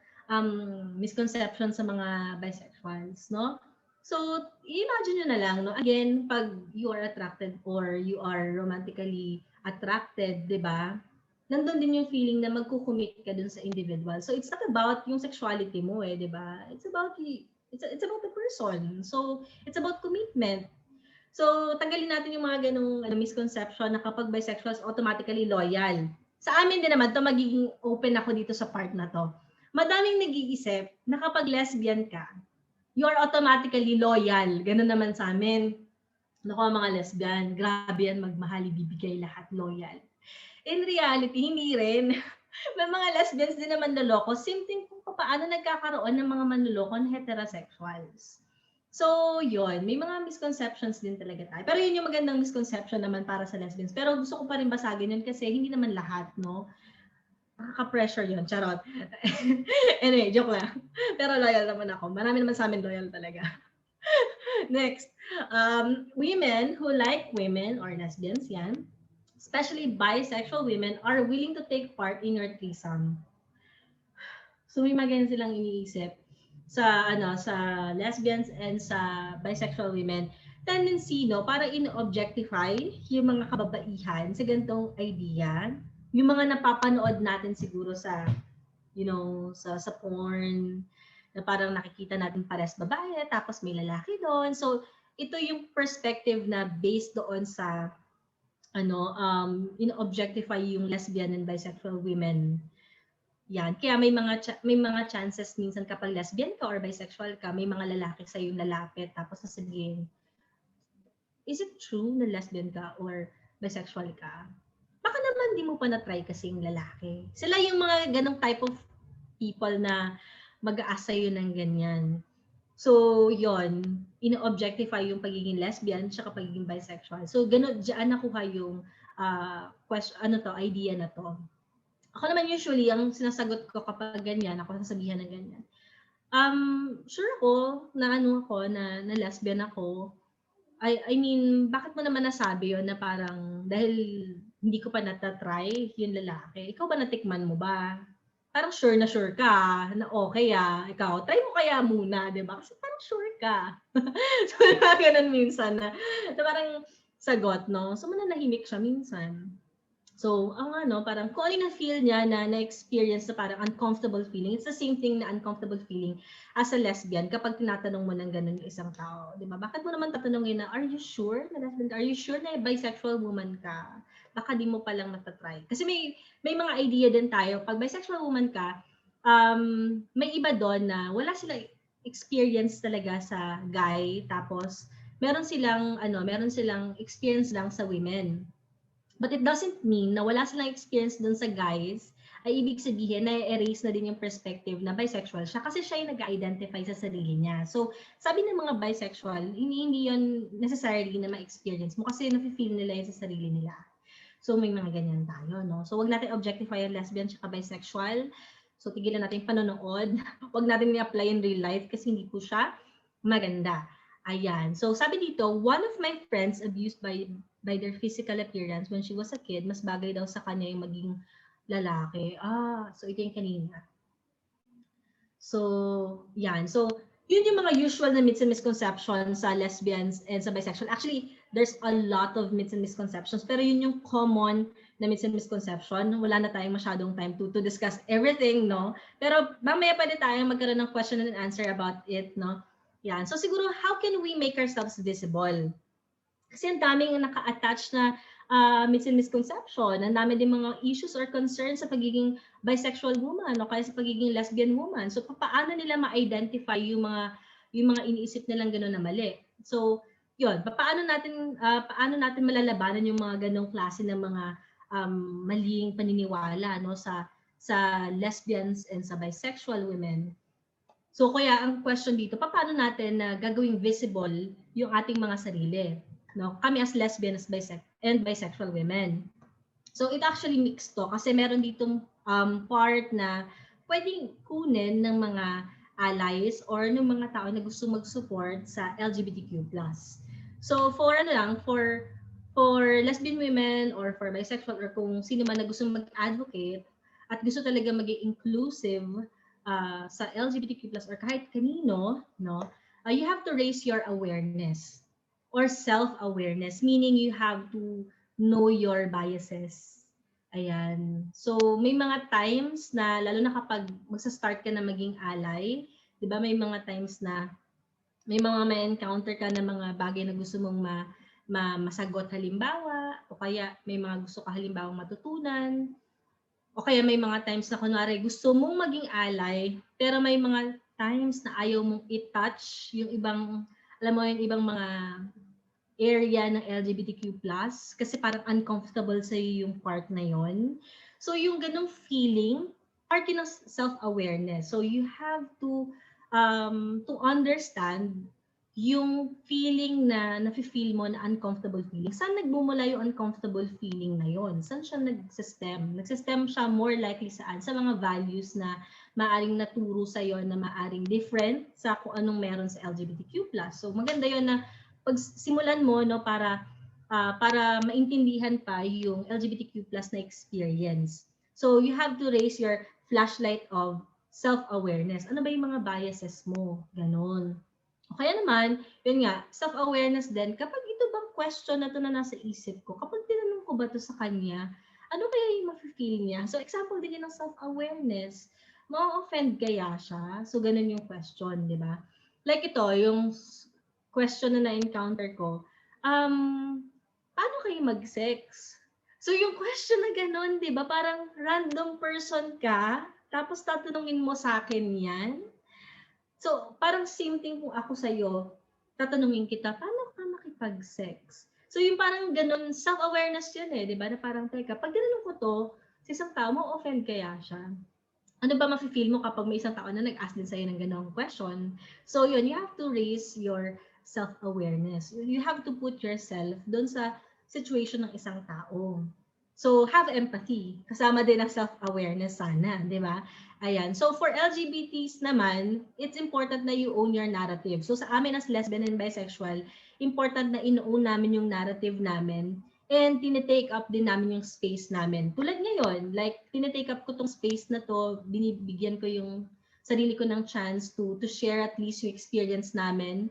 misconception sa mga bisexuals, no? So, imagine nyo na lang, no? Again, pag you are attracted or you are romantically attracted, di ba? Nandun din yung feeling na magkukumit ka dun sa individual. So, it's not about yung sexuality mo di ba? It's about It's about the person. So, it's about commitment. So, tanggalin natin yung mga ganong misconception na kapag bisexual is automatically loyal. Sa amin din naman, to magiging open ako dito sa part na to. Madaming nag-iisip na kapag lesbian ka, you are automatically loyal. Ganun naman sa amin. Naku, mga lesbian, grabe yan magmahal, ibibigay lahat loyal. In reality, hindi rin. May mga lesbians din naman loloko. Same thing kung paano nagkakaroon ng mga manloloko na heterosexuals. So, yun. May mga misconceptions din talaga tayo. Pero yun yung magandang misconception naman para sa lesbians. Pero gusto ko pa rin basagin yun kasi hindi naman lahat, no? Nakaka-pressure yun. Charot. Anyway, joke lang. Pero loyal naman ako. Marami naman sa amin loyal talaga. Next. Women who like women or lesbians, yan, especially bisexual women, are willing to take part in your threesome. So may mga ganyan silang iniisip sa sa lesbians and sa bisexual women. Tendency, no, para in-objectify yung mga kababaihan sa ganitong idea. Yung mga napapanood natin siguro sa, sa porn, na parang nakikita natin pares babae, tapos may lalaki doon. So, ito yung perspective na based doon sa, in-objectify yung lesbian and bisexual women. Yan. Kaya may mga chances minsan kapag lesbian ka or bisexual ka, may mga lalaki sa yung lalapit tapos sasabihin, is it true na lesbian ka or bisexual ka? Baka naman di mo pa na-try kasing lalaki. Sila yung mga ganong type of people na mag-aasa yun ng ganyan. So, yon, ino-objectify yung pagiging lesbian tsaka pagiging bisexual. So, ganun, diyan nakuha yung idea na to. Ako naman usually, ang sinasagot ko kapag ganyan, ako sasabihan ng ganyan. Sure ako na na lesbian ako. I mean, bakit mo naman nasabi yun na parang dahil hindi ko pa natatry yung lalaki? Ikaw ba natikman mo ba? Parang sure ka na okay ikaw, try mo kaya muna, di ba? Kasi parang sure ka. So, ganun minsan na parang sagot, no? So, mananahimik siya minsan. So, parang kung ano na feel niya na na-experience na parang uncomfortable feeling, it's the same thing na uncomfortable feeling as a lesbian kapag tinatanong mo ng ganun yung isang tao. Di ba? Bakit mo naman tatanungin na, are you sure na lesbian ka? Are you sure na bisexual woman ka? Baka di mo palang natatry. Kasi may mga idea din tayo. Pag bisexual woman ka, may iba doon na wala silang experience talaga sa guy, tapos meron silang experience lang sa women. But it doesn't mean na wala silang experience dun sa guys, ay ibig sabihin na erase na din yung perspective na bisexual siya kasi siya yung nag-identify sa sarili niya. So, sabi ng mga bisexual, hindi yun necessarily na ma-experience mo kasi nafe-feel nila yun sa sarili nila. So, may mga ganyan tayo, no? So, wag natin objectify yung lesbian at bisexual. So, tigilan natin panonood. Wag natin i-apply in real life kasi hindi po siya maganda. Ayan. So, sabi dito, one of my friends abused by their physical appearance when she was a kid, mas bagay daw sa kanya yung maging lalaki. So ito yung kanina. So, yan. So, yun yung mga usual na myths and misconceptions sa lesbians and sa bisexual. Actually, there's a lot of myths and misconceptions, pero yun yung common na myths and misconception. Wala na tayong masyadong time to discuss everything, no? Pero mamaya pwede tayong magkaroon ng question and answer about it, no? Yan. So, siguro, how can we make ourselves visible? Kasi ang daming naka-attach na myths and misconception. Ang dami din mga issues or concerns sa pagiging bisexual woman o kaya sa pagiging lesbian woman. So, paano nila ma-identify yung mga iniisip nilang gano'n na mali? So, yun. Paano natin malalabanan yung mga ganong klase ng mga maling paniniwala, no, sa lesbians and sa bisexual women? So, kaya ang question dito, paano natin gagawing visible yung ating mga sarili? No, kami as lesbian and bisexual women. So it actually mixed to kasi meron ditong part na pwedeng kunin ng mga allies or ng mga tao na gusto mag-support sa LGBTQ+. So for for lesbian women or for bisexual or kung sino man na gusto mag-advocate at gusto talaga maging inclusive sa LGBTQ+ or kahit kanino, no, you have to raise your awareness or self-awareness, meaning you have to know your biases. Ayan. So, may mga times na, lalo na kapag magsa-start ka na maging ally, 'Di ba may mga times na may encounter ka na mga bagay na gusto mong masagot halimbawa, o kaya may mga gusto ka halimbawa matutunan, o kaya may mga times na kunwari gusto mong maging ally, pero may mga times na ayaw mong i-touch yung ibang, alam mo yung ibang mga area ng LGBTQ+, kasi parang uncomfortable sa yung part na yon. So yung ganong feeling, part yun ng self-awareness. So you have to understand yung feeling na nafe-feel mo na uncomfortable feeling. Saan nagmumula yung uncomfortable feeling na yon? Saan siya nagsistem? Nagsistem siya more likely saan? Sa mga values na maaring naturo sa'yo na maaring different sa kung anong meron sa LGBTQ+. So maganda yon na pagsimulan mo no para maintindihan pa yung LGBTQ+ na experience. So you have to raise your flashlight of self-awareness. Ano ba yung mga biases mo? Ganon. O kaya naman, yun nga, self-awareness din, kapag ito bang question na to na nasa isip ko, kapag tinanong ko ba to sa kanya, ano kaya yung mafe-feel niya? So example din yun ng self-awareness. Ma-offend kaya siya? So ganun yung question, di ba? Like ito, yung question na na-encounter ko, paano kayo mag-sex? So yung question na ganun, di ba? Parang random person ka, tapos tatanungin mo sa akin yan. So parang same thing kung ako sa'yo, tatanungin kita, paano ka makipag-sex? So yung parang ganun, self-awareness yun di ba? Na parang, teka, pag tinanong ko to, sa isang tao, ma-offend kaya siya? Ano ba mafe-feel mo kapag may isang tao na nag-ask din sa'yo ng ganong question? So yun, you have to raise your self-awareness. You have to put yourself doon sa situation ng isang tao. So have empathy. Kasama din ang self-awareness sana, di ba? Ayan. So for LGBTs naman, it's important na you own your narrative. So sa amin as lesbian and bisexual, important na ino-own namin yung narrative namin. And tinitake up din namin yung space namin. Tulad ngayon, like tinitake up ko tong space na to, binibigyan ko yung sarili ko ng chance to share at least yung experience namin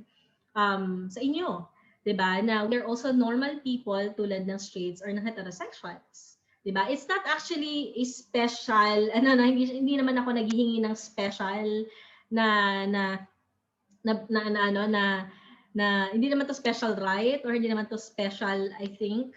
sa inyo. 'Di ba? Na we're also normal people tulad ng straights or ng heterosexuals. 'Di ba? It's not actually a special, hindi naman ako naghihingi ng special na na hindi naman to special right or hindi naman to special, I think.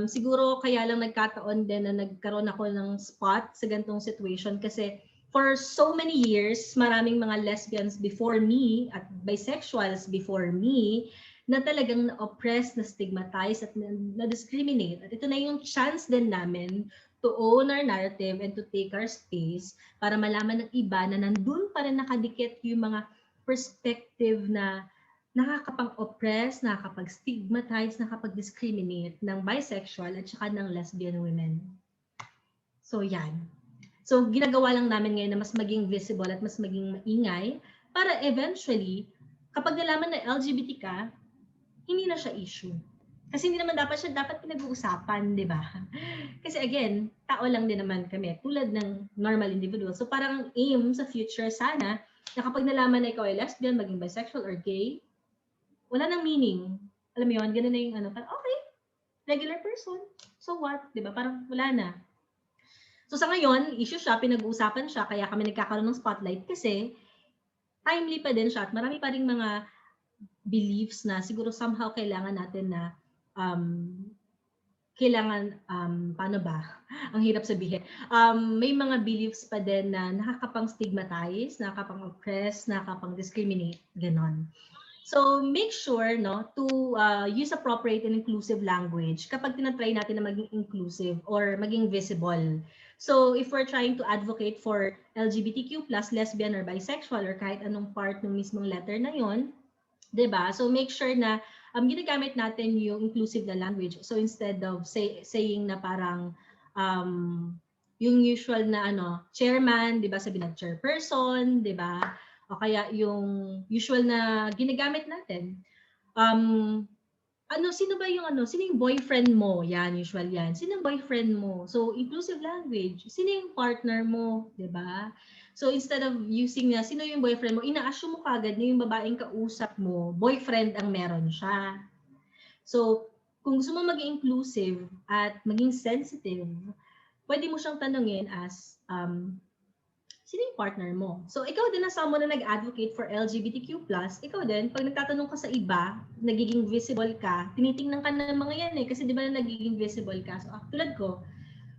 Siguro kaya lang nagkataon din na nagkaroon ako ng spot sa ganitong situation kasi for so many years, maraming mga lesbians before me at bisexuals before me na talagang na-oppress, na-stigmatize at na-discriminate. At ito na yung chance din namin to own our narrative and to take our space para malaman ng iba na nandun pa rin nakadikit yung mga perspective na nakakapag-oppress, nakakapag-stigmatize, nakakapag-discriminate ng bisexual at saka ng lesbian women. So yan. So ginagawa lang namin ngayon na mas maging visible at mas maging maingay para eventually, kapag nalaman na LGBT ka, hindi na siya issue. Kasi hindi naman dapat pinag-uusapan, di ba? Kasi again, tao lang din naman kami, tulad ng normal individual. So parang aim sa future sana, na kapag nalaman na ikaw ay lesbian, maging bisexual or gay, wala nang meaning. Alam mo yun, ganun na yung parang, okay, regular person. So what? Diba? Parang wala na. So sa ngayon, issue siya, pinag-uusapan siya, kaya kami nagkakaroon ng spotlight kasi timely pa din siya at marami pa rin mga beliefs na siguro somehow kailangan natin na paano ba? Ang hirap sabihin. May mga beliefs pa din na nakakapang-stigmatize, nakakapang-oppress, nakakapang-discriminate, ganon. So make sure to use appropriate and inclusive language kapag tinatry natin na maging inclusive or maging visible. So if we're trying to advocate for LGBTQ+, lesbian or bisexual or kahit anong part ng mismong letter na yon, 'di ba? So make sure na ginagamit natin yung inclusive na language. So instead of saying na parang yung usual na chairman, 'di ba? Sabi ng chairperson, 'di ba? O kaya yung usual na ginagamit natin. Sino yung boyfriend mo? Yan, usual yan. Sino yung boyfriend mo? So, inclusive language. Sino yung partner mo? Diba? So, instead of using sino yung boyfriend mo, ina-assume mo kagad na yung babaeng kausap mo, boyfriend ang meron siya. So, kung gusto mo maging inclusive at maging sensitive, pwede mo siyang tanungin as, sino yung partner mo? So, ikaw din na someone na nag-advocate for LGBTQ+, ikaw din, pag nagtatanong ka sa iba, nagiging visible ka, tinitingnan ka ng mga yan eh, kasi di ba nagiging visible ka? So, tulad ko,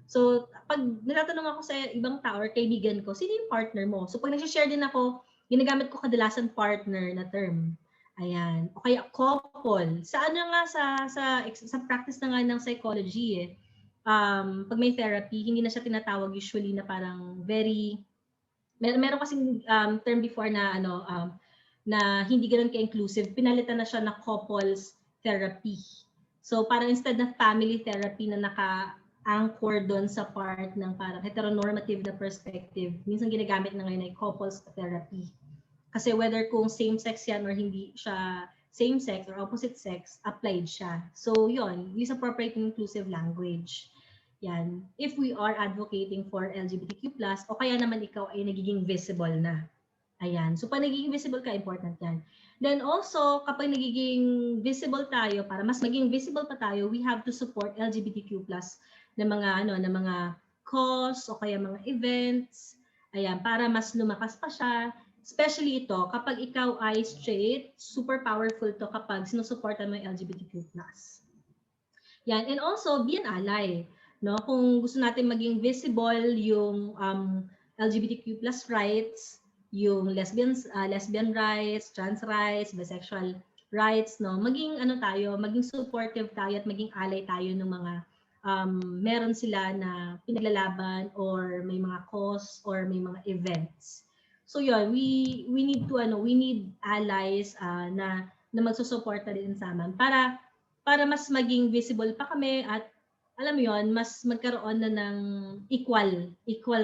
so, pag natatanong ako sa ibang tao or kaibigan ko, sino yung partner mo? So, pag nag-share din ako, ginagamit ko kadalasan partner na term. Ayan. O kaya couple. Sa ano nga, sa practice na nga ng psychology eh, pag may therapy, hindi na siya tinatawag usually na parang very meron kasing term before na na hindi ganoon ka-inclusive, pinalitan na siya na couples therapy. So parang instead na family therapy na naka-anchor doon sa part ng parang heteronormative na perspective, minsan ginagamit na ngayon ay couples therapy. Kasi whether kung same sex yan or hindi siya same sex or opposite sex, applied siya. So yun, use appropriate and inclusive language. Yan. If we are advocating for LGBTQ+, o kaya naman ikaw ay nagiging visible na. Ayan. So, pag nagiging visible ka, important yan. Then also, kapag nagiging visible tayo, para mas maging visible pa tayo, we have to support LGBTQ+ na mga cause o kaya mga events. Ayan, para mas lumakas pa siya. Especially ito, kapag ikaw ay straight, super powerful to kapag sinusuportan mo yung LGBTQ+. Yan. And also, be an ally. No, kung gusto natin maging visible yung LGBTQ+ rights, yung lesbian rights, trans rights, bisexual rights, no, maging maging supportive tayo at maging ally tayo ng mga meron sila na pinaglalaban or may mga cause or may mga events. So yun, we need allies na magsusuporta din sa amin para mas maging visible pa kami at alam mo yon, mas magkaroon na ng equal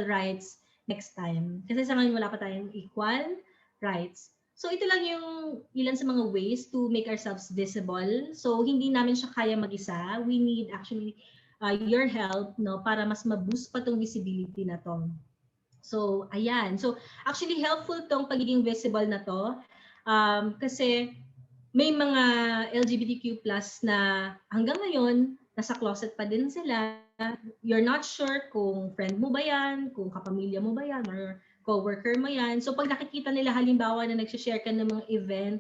rights next time. Kasi sa ngayon wala pa tayong equal rights. So ito lang yung ilan sa mga ways to make ourselves visible. So hindi namin siya kaya mag-isa. We need actually your help, no, para mas ma-boost pa tong visibility na to. So ayan. So actually helpful tong pagiging visible na to kasi may mga LGBTQ+ na hanggang ngayon nasa closet pa din sila. You're not sure kung friend mo ba yan, kung kapamilya mo ba yan, or co-worker mo yan. So pag nakikita nila halimbawa na nag-share ka ng mga event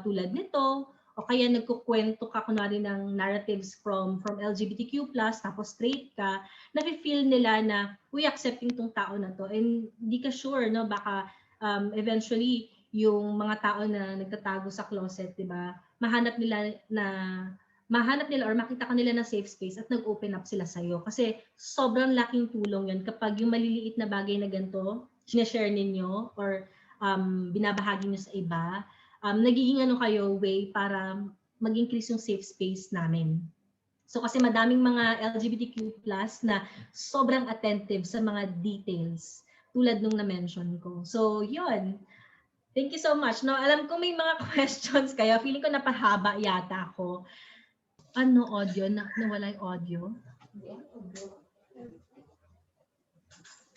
tulad nito, o kaya nagkukwento ka kunwari ng narratives from LGBTQ+, tapos straight ka, nafe-feel nila na, uy, accepting tong tao na to. And di ka sure, no, baka eventually, yung mga tao na nagtatago sa closet, di ba, mahanap nila or makita ka nila na safe space at nag-open up sila sa'yo. Kasi sobrang laking tulong yun kapag yung maliliit na bagay na ganito, sinashare ninyo or binabahagi nyo sa iba, nagiging kayo way para mag-increase yung safe space namin. So kasi madaming mga LGBTQ+ na sobrang attentive sa mga details tulad nung na-mention ko. So yun. Thank you so much. No, alam ko may mga questions kayo. Feeling ko napahaba yata ako. Ano audio? Nawala yung audio?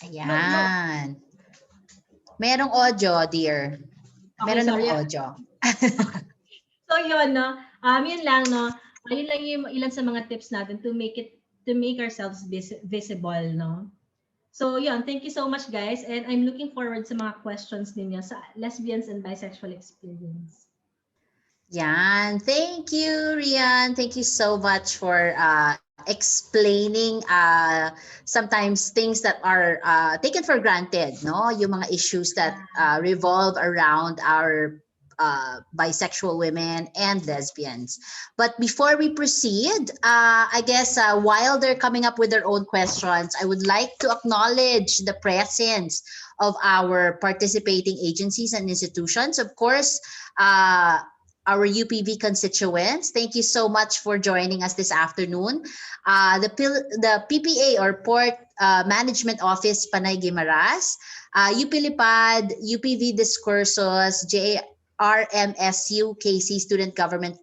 Ayan. Merong audio, dear. Meron ng audio. So yun, no? Yun lang, no? Yun lang yung ilan sa mga tips natin to make ourselves visible, no? So yun, thank you so much guys, and I'm looking forward sa mga questions ninyo sa lesbians and bisexual experience. Yan. Thank you, Rian. Thank you so much for explaining sometimes things that are taken for granted, no? Yung mga issues that revolve around our bisexual women and lesbians. But before we proceed, I guess while they're coming up with their own questions, I would like to acknowledge the presence of our participating agencies and institutions. Of course, our UPV constituents, thank you so much for joining us this afternoon. The PPA or Port Management Office Panay Guimaras, UPLIPAD, UPV Discursos, RMSU KC Student Government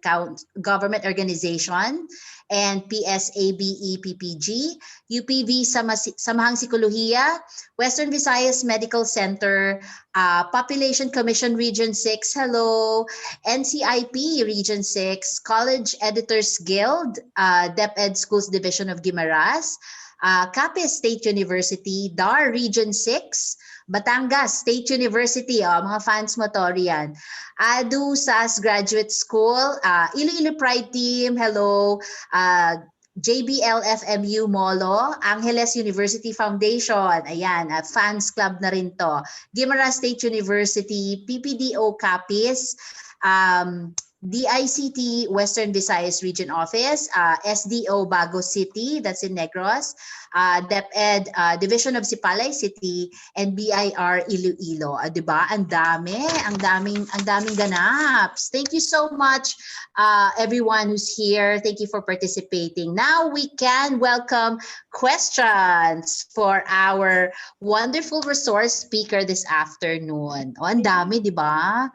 Organization, and PSABE PPG, UPV Samahang Psikolohiya, Western Visayas Medical Center, Population Commission Region 6, hello, NCIP Region 6, College Editors Guild, DepEd Schools Division of Guimaras, Capiz State University, DAR Region 6, Batangas State University, mga fans mo to riyan. ADU SAS Graduate School, Iloilo Pride Team, hello. JBLFMU Molo, Angeles University Foundation, ayan, at fans club na rin to. Guimaras State University, PPDO Capiz, DICT Western Visayas Region Office, SDO Bago City, that's in Negros, DepEd Division of Sipalay City, and BIR Iloilo. Diba? Ang daming ganaps. Thank you so much, everyone who's here. Thank you for participating. Now we can welcome questions for our wonderful resource speaker this afternoon. O, ang dami, di ba?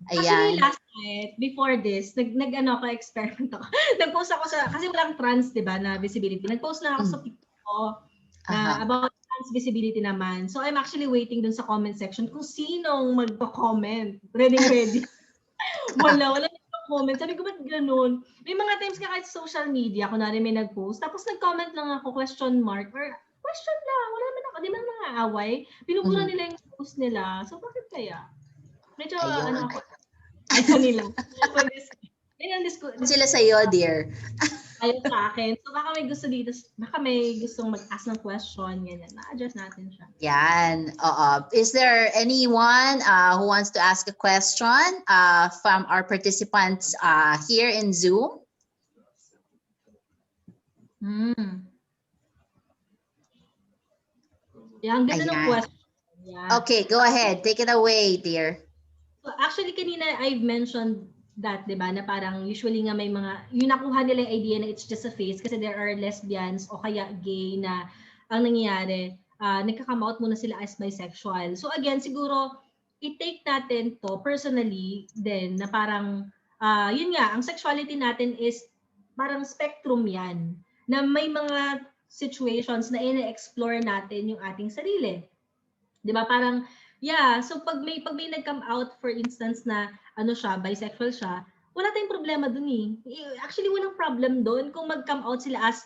Actually, last night, before this, nag-ano ako, experiment ako. Nag-post ako sa, kasi walang trans, di ba, na visibility. Nag-post na ako sa TikTok ko about trans visibility naman. So, I'm actually waiting dun sa comment section kung sinong magpa-comment. Ready. wala nagpa-comment. Sabi ko, ba't ganun? May mga times ka kahit social media, kunwari may nag-post, tapos nag-comment lang ako, question mark, or question lang, wala naman ako, di man mga away. Pinubura nila yung post nila. So, bakit kaya? Medyo, ano ako, ayaw nila. Sila sa'yo, dear. Ayaw sa akin. So, baka may gusto dito, baka may gustong mag-ask ng question, ganyan. Na-adjust natin siya. Yan. Is there anyone who wants to ask a question from our participants here in Zoom? Yan, ganda ng question. Yeah. Okay, go ahead. Take it away, dear. So, actually, kanina I've mentioned that, di ba, na parang usually nga may mga, yung nakuha nila yung idea na it's just a phase kasi there are lesbians o kaya gay na ang nangyayari, nagka-come out muna sila as bisexual. So again, siguro, i-take natin to personally din na parang, yun nga, ang sexuality natin is parang spectrum yan, na may mga situations na ina-explore natin yung ating sarili. Di ba? Parang, yeah, so pag may nag-come out, for instance, na ano siya, bisexual siya, wala tayong problema dun eh. Actually, walang problem dun kung mag-come out sila as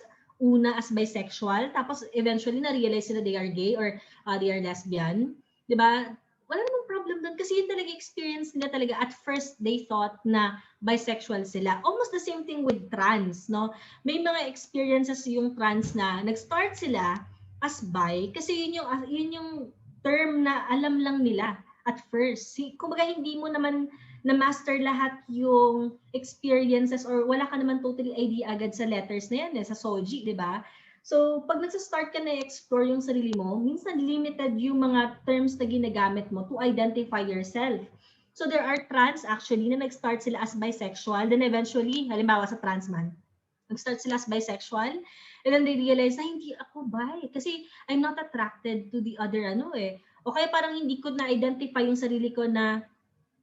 bisexual, tapos eventually na-realize sila they are gay or they are lesbian. Diba? Wala namang problem dun kasi yun talaga experience nila talaga. At first, they thought na bisexual sila. Almost the same thing with trans, no? May mga experiences yung trans na nag-start sila as bi kasi yun yung term na alam lang nila at first. Kumbaga hindi mo naman na-master lahat yung experiences or wala ka naman totally idea agad sa letters na yan, sa SOGI, di ba? So, pag nagsa-start ka na explore yung sarili mo, minsan limited yung mga terms na ginagamit mo to identify yourself. So, there are trans actually na nag-start sila as bisexual, then eventually, halimbawa sa trans man, nag-start sila as bisexual, and then they realize na hindi ako bi kasi I'm not attracted to the other o kaya parang hindi ko na-identify yung sarili ko na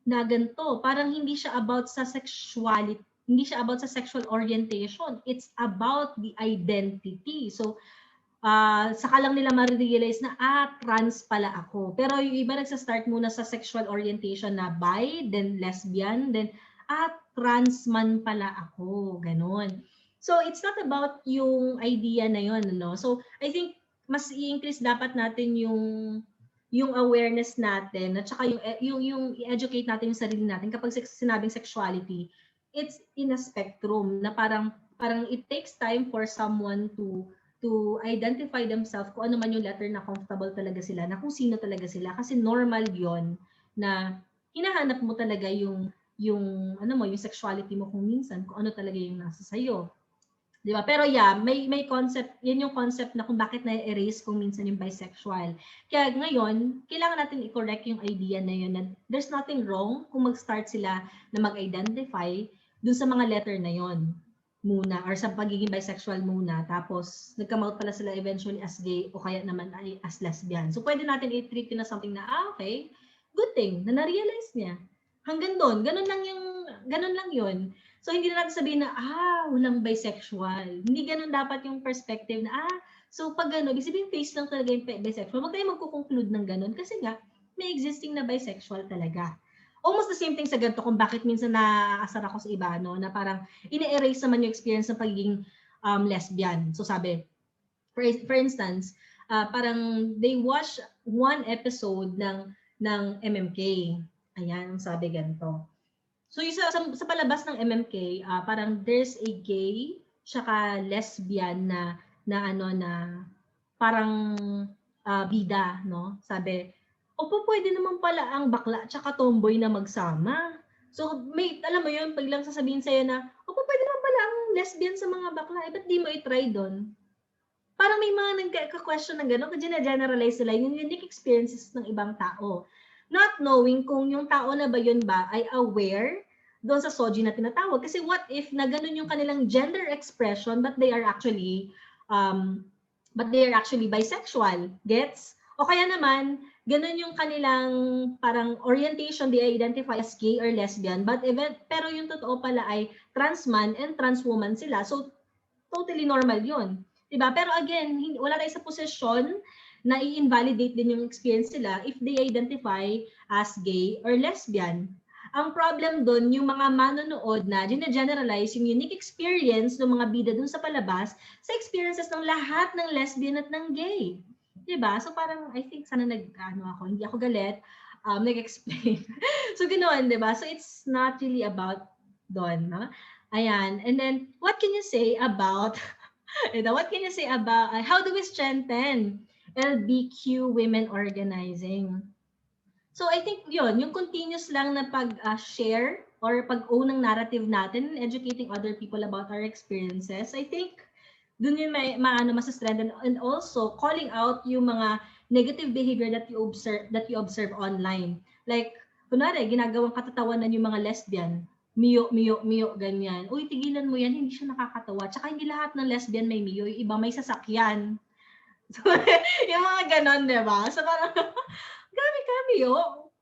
ganito. Parang hindi siya about sa sexuality, hindi siya about sa sexual orientation. It's about the identity. So, saka lang nila ma-realize na, trans pala ako. Pero yung iba nagsa-start muna sa sexual orientation na bi, then lesbian, then, trans man pala ako. Ganon. So, it's not about yung idea na yun, no? So, I think, mas i-increase dapat natin yung awareness natin at saka yung i-educate natin yung sarili natin kapag sinabing sexuality, it's in a spectrum na parang it takes time for someone to identify themselves kung ano man yung letter na comfortable talaga sila, na kung sino talaga sila kasi normal yon na hinahanap mo talaga yung sexuality mo kung minsan kung ano talaga yung nasa sayo. Di ba? Pero yeah, may concept, yan yung concept na kung bakit na-erase kung minsan yung bisexual. Kaya ngayon, kailangan natin i-correct yung idea na yun na there's nothing wrong kung mag-start sila na mag-identify dun sa mga letter na yun muna or sa pagiging bisexual muna. Tapos, nag-come out pala sila eventually as gay o kaya naman ay as lesbian. So, pwede natin i-treat yun na something na, okay, good thing, na na-realize niya. Hanggang doon, ganun lang yun. So, hindi na natin sabihin na, walang bisexual. Hindi ganun dapat yung perspective na, so pag gano'n, ibig sabihin face lang talaga yung bisexual. Huwag tayo magkukonclude ng ganun kasi nga, may existing na bisexual talaga. Almost the same thing sa ganito kung bakit minsan naaasar ako sa iba, no? Na parang ine-erase naman yung experience ng pagiging lesbian. So sabi, For instance, parang they watch one episode ng MMK. Ayan, ang sabi ganito. So yung sa palabas ng MMK, parang there's a gay tsaka lesbian na parang bida, no? Sabi, opo, pwede naman pala ang bakla tsaka tomboy na magsama. So may, alam mo yun, pag lang sasabihin sa'yo na, opo, pwede naman pala ang lesbian sa mga bakla, ba't di mo i-try doon? Parang may mga nagka-question ng gano'n, kasi na-generalize nila yung unique experiences ng ibang tao. Not knowing kung yung tao na ba yun ba ay aware doon sa soji na tinatawag. Kasi what if na gano'n yung kanilang gender expression but they are actually bisexual. Gets? O kaya naman, ganun yung kanilang parang orientation, they identify as gay or lesbian, pero yung totoo pala ay trans man and trans woman sila. So, totally normal yun. Diba? Pero again, wala tayo sa posisyon na i-invalidate din yung experience nila if they identify as gay or lesbian. Ang problem doon, yung mga manonood na gina-generalize yung unique experience ng mga bida dun sa palabas sa experiences ng lahat ng lesbian at ng gay. Diba? So parang, I think, sana hindi ako galit, nag-explain. So ganoon, diba? So it's not really about doon, no? Ayan. And then, what can you say about how do we strengthen LBQ women organizing? So I think yun, yung continuous lang na pag-share or pag-own ng narrative natin and educating other people about our experiences, I think dun yung mas-strengthen, and also calling out yung mga negative behavior that you observe online. Like, kunwari, ginagawang katatawanan yung mga lesbian, miyo, ganyan. Uy, tigilan mo yan, hindi siya nakakatawa. Tsaka hindi lahat ng lesbian may miyo, yung iba may sasakyan. So, yung mga ganon, di ba? So parang, grabe ka, miyo.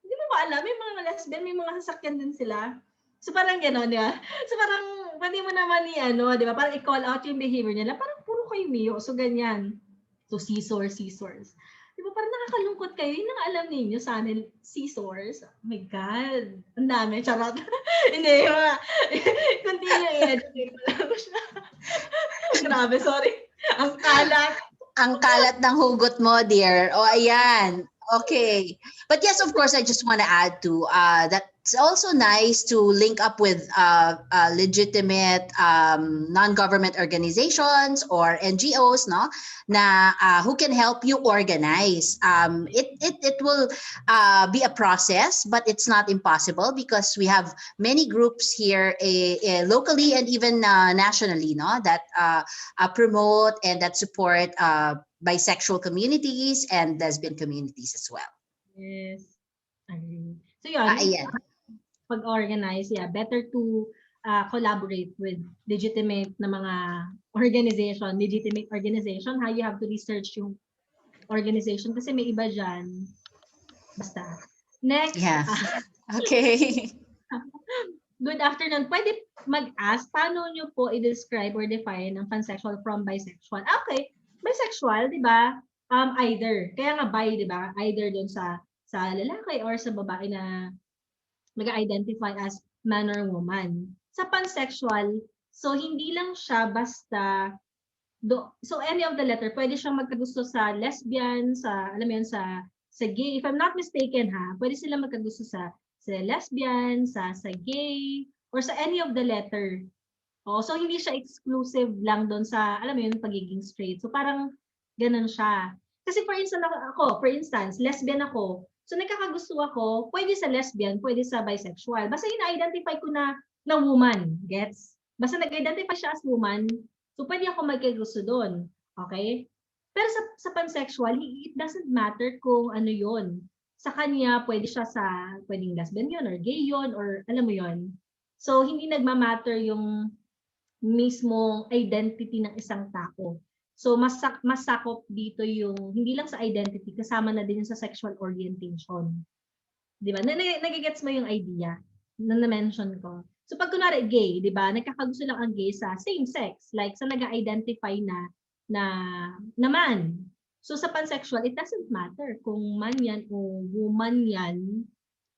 Hindi mo ba alam, may mga lesbian, may mga sasakyan din sila. So parang ganon, di ba? So parang, pwede mo naman di ba? Parang i-call out yung behavior nila. Parang puro kayo miyo. So ganyan. So scissors. Di ba? Parang nakakalungkot kayo. Yung alam ninyo sa amin, scissors. Oh my God. Ang dami. Charot. Hindi, continue i-educate mo lang siya. Grabe, sorry. Ang kalat. Ang kalat ng hugot mo, dear. O, ayan. Okay. But yes, of course, I just want to add to that's also nice to link up with legitimate non-government organizations or NGOs, no, na who can help you organize. It will be a process, but it's not impossible because we have many groups here locally and even nationally, no, that promote and that support bisexual communities and lesbian communities as well. Yes. So yun, pag-organize, better to collaborate with legitimate organization. How you have to research yung organization kasi may iba dyan. Basta. Next. Yeah. Okay. Good afternoon. Pwede mag-ask, paano nyo po i-describe or define ang pansexual from bisexual? Okay. Bisexual, di ba? Either. Kaya nga bi, di ba? Either doon sa lalaki or sa babae na nag-identify as man or woman. Sa pansexual, so hindi lang siya basta so any of the letter, pwede siyang magkagusto sa lesbian, alam mo yun, sa gay. If I'm not mistaken pwede sila magkagusto sa lesbian, sa gay, or sa any of the letter. So hindi siya exclusive lang doon sa, alam mo yun, pagiging straight. So parang ganun siya. Kasi for instance, lesbian ako. So nagkakagusto ako, pwede sa lesbian, pwede sa bisexual. Basta ina-identify ko na woman, gets? Basta nag-identify siya as woman, so pwede ako magkagusto doon. Okay? Pero sa pansexual, it doesn't matter kung ano yon. Sa kanya, pwedeng lesbian yun, or gay yun, or alam mo yon. So hindi nagmamatter yung mismong identity ng isang tao. So mas sakop dito yung hindi lang sa identity, kasama na din yung sa sexual orientation. 'Di ba? Nagigets mo yung idea na na-mention ko. So pag kunwari gay, 'di ba? Nagkakagusto lang ang gay sa same sex, like sa nag-identify na man. So sa pansexual, it doesn't matter kung man yan o woman yan,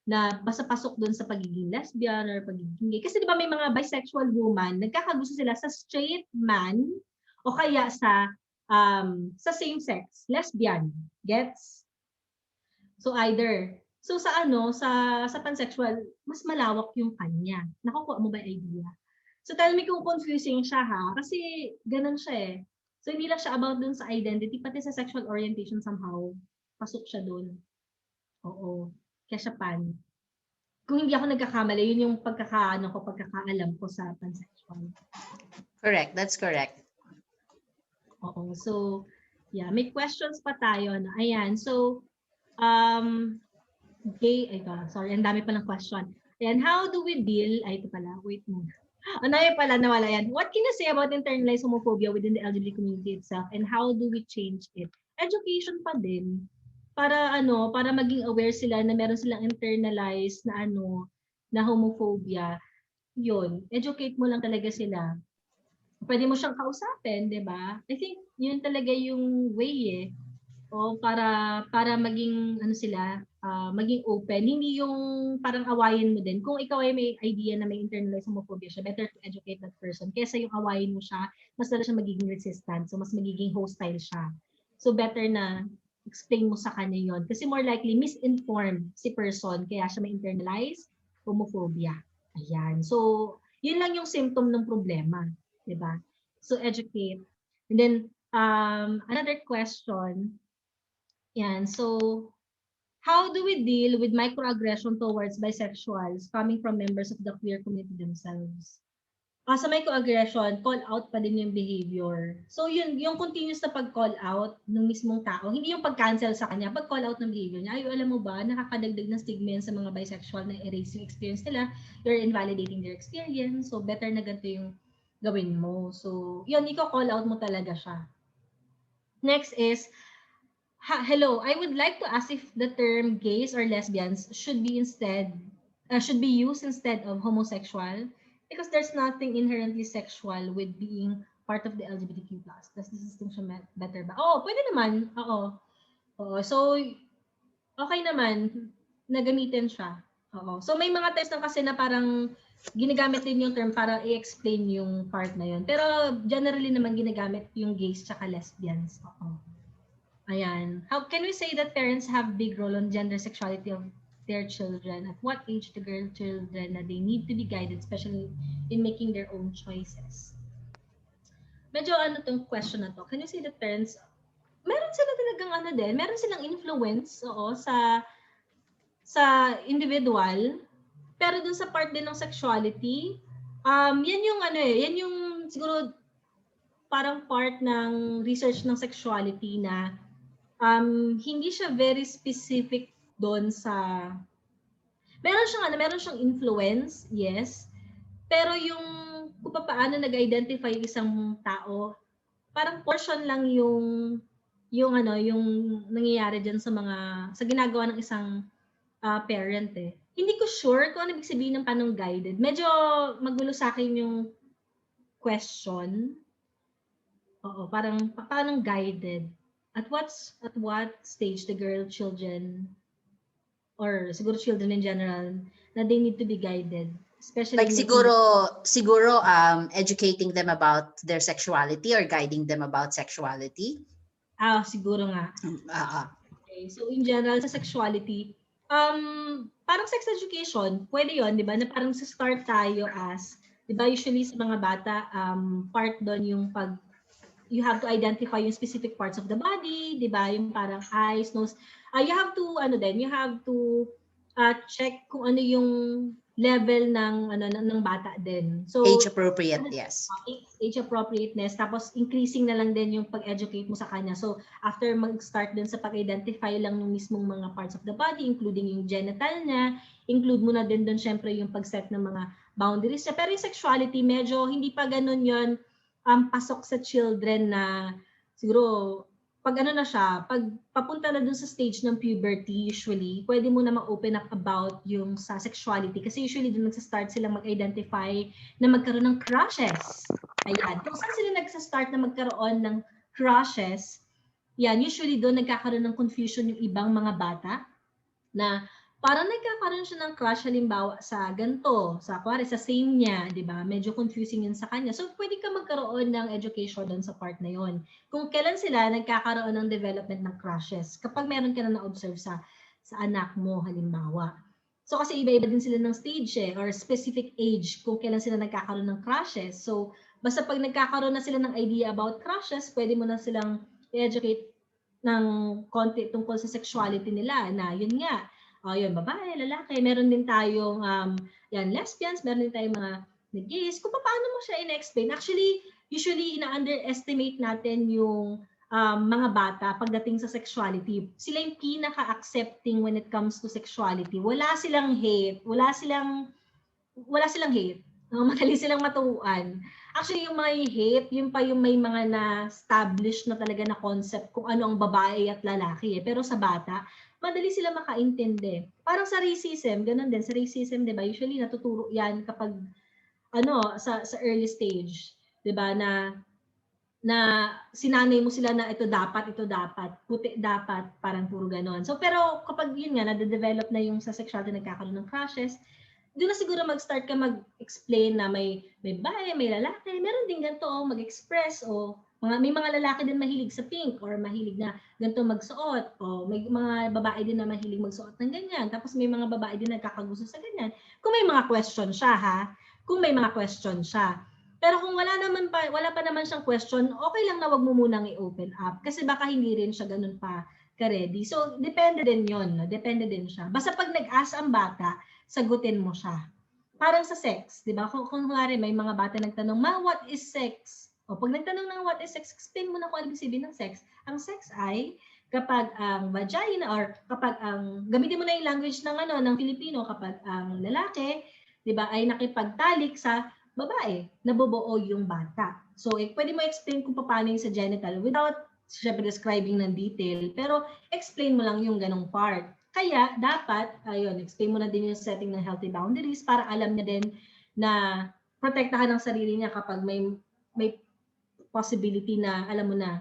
na basta pasok doon sa pagiging lesbian or pagiging gay. Kasi di ba may mga bisexual woman, nagkakagusto sila sa straight man o kaya sa sa same sex, lesbian. Gets? So either. So sa sa pansexual, mas malawak yung kanya. Nakukuha mo ba yung idea? So tell me kung confusing siya ha, kasi ganun siya eh. So hindi lang siya about dun sa identity, pati sa sexual orientation somehow, pasok siya dun. Oo. Kaya siya pan. Kung hindi ako nagkakamali, yun yung pagkakaalam ko sa pansexual. Correct, that's correct. Oo. So, yeah, may questions pa tayo na. Ayan. So, sorry, ang dami palang question. And how do we deal, ito pala, wait muna. Ano yung pala, nawala yan. What can you say about internalized homophobia within the LGBT community itself and how do we change it? Education pa din. Para para maging aware sila na meron silang internalized na homophobia. Yun, educate mo lang talaga sila. Pwede mo siyang kausapin, 'di ba? I think yun talaga yung way eh. O para maging sila, maging open, hindi yung parang awayin mo din. Kung ikaw ay may idea na may internalized homophobia siya, better to educate that person kaysa yung awayin mo siya, mas lalo siya magiging resistant, so mas magiging hostile siya. So better na explain mo sa kanya yon kasi more likely misinformed si person kaya siya may internalized homophobia. Ayan. So, yun lang yung symptom ng problema, 'di ba? So educate. And then another question. Yan. So, how do we deal with microaggression towards bisexuals coming from members of the queer community themselves? Sa microaggression, call out pa din yung behavior. So, yun, yung continuous na pag-call out ng mismong tao, hindi yung pag-cancel sa kanya, pag-call out ng behavior niya. Ay, alam mo ba, nakakadagdag ng stigma yan sa mga bisexual na erase yung experience nila. You're invalidating their experience. So, better na ganito yung gawin mo. So, yun, iko-call out mo talaga siya. Next is, hello, I would like to ask if the term gays or lesbians should be used instead of homosexual because there's nothing inherently sexual with being part of the LGBTQ+. Does this distinction better ba? Oo, pwede naman. Oo. So, okay naman na gamitin siya. Oo. So, may mga times lang kasi na parang ginagamit din yung term para i-explain yung part na yun. Pero generally naman ginagamit yung gays tsaka lesbians. Oo. Ayan. How can we say that parents have big role on gender sexuality of their children? At what age the girl children na they need to be guided, especially in making their own choices? Medyo tong question na to. Can you say that parents, meron sila talagang meron silang influence, sa individual, pero dun sa part din ng sexuality, yan yung yan yung siguro parang part ng research ng sexuality na hindi siya very specific doon sa meron siyang influence, yes. Pero yung kung paano nag-identify yung isang tao, parang portion lang yung yung nangyayari diyan sa ginagawa ng isang parent eh. Hindi ko sure kung ano ibig sabihin ng panong guided. Medyo magulo sa akin yung question. Oo, parang guided. At what stage the girl children or siguro children in general na they need to be guided, especially like siguro educating them about their sexuality or guiding them about sexuality. Siguro nga. Okay, so in general sa sexuality, parang sex education, pwede 'yon, 'di ba? Na parang sa start tayo as, 'di ba, usually sa mga bata, part doon yung you have to identify yung specific parts of the body, 'di ba? Yung parang eyes, nose. You have to you have to check kung ano yung level ng bata din. So age appropriate, yes. Age appropriateness, tapos increasing na lang din yung pag-educate mo sa kanya. So after mag-start din sa pag-identify lang ng mismong mga parts of the body, including yung genital niya, include mo na din doon syempre yung pag-set ng mga boundaries niya. Pero yung sexuality, medyo hindi pa ganun yon pasok sa children na siguro pag na siya, pag papunta na dun sa stage ng puberty usually, pwede mo na ma-open up about yung sa sexuality kasi usually dun nagsa-start silang mag-identify na magkaroon ng crushes. Ayan. Kung saan sila nagsa-start na magkaroon ng crushes, yan, usually doon nagkakaroon ng confusion yung ibang mga bata na parang nagkakaroon siya ng crush halimbawa sa ganito, sa kuwari sa same niya, 'di ba? Medyo confusing 'yun sa kanya. So pwede ka magkaroon ng education doon sa part na 'yon. Kung kailan sila nagkakaroon ng development ng crushes, kapag meron ka na na-observe sa anak mo halimbawa. So kasi iba-iba din sila ng stage or specific age kung kailan sila nagkakaroon ng crushes. So basta pag nagkakaroon na sila ng idea about crushes, pwede mo na silang i-educate ng konti tungkol sa sexuality nila na yun nga, yun, babae, lalaki. Meron din tayong yan, lesbians, meron din tayong mga gays. Kung paano mo siya in-explain. Actually, usually ina-underestimate natin yung mga bata pagdating sa sexuality. Sila yung pinaka-accepting when it comes to sexuality. Wala silang hate, wala silang hate. Madali silang maturuan. Actually, yung may hate, yun pa yung may mga na-establish na talaga na concept kung ano ang babae at lalaki. Pero sa bata, madali sila makaintindi. Parang sa racism, ganun din. Sa racism, di ba, usually natuturo yan kapag sa early stage. Di ba, na sinanay mo sila na ito dapat, puti dapat, parang puro ganon. So, pero kapag yun nga, nade-develop na yung sa sexuality, nagkakaroon ng crushes, doon na siguro mag-start ka mag-explain na may babae, may lalaki, meron din ganito mag-express may mga lalaki din mahilig sa pink or mahilig na ganito magsuot may mga babae din na mahilig magsuot ng ganyan. Tapos may mga babae din nagkakagusto sa ganyan. Kung may mga question siya kung may mga question siya. Pero kung wala pa naman siyang question, okay lang na wag mo munang i-open up kasi baka hindi rin siya ganun pa ka-ready. So depende din 'yon, depende din siya. Basta pag nag-ask ang bata, sagutin mo siya. Parang sa sex, di ba? Kung kunwari may mga bata nagtanong, Ma, what is sex? O pag nagtanong ng what is sex, explain mo na kung ano ibig sabihin ng sex. Ang sex ay kapag ang vagina or kapag gamitin mo na yung language ng Filipino, kapag ang lalaki, di ba, ay nakipagtalik sa babae, nabubuo yung bata. So, pwede mo explain kung paano yung sa genital without syempre describing ng detail, pero explain mo lang yung ganong part. Kaya dapat, explain mo na din yung setting ng healthy boundaries para alam niya din na protektahan ang sarili niya kapag may possibility na alam mo na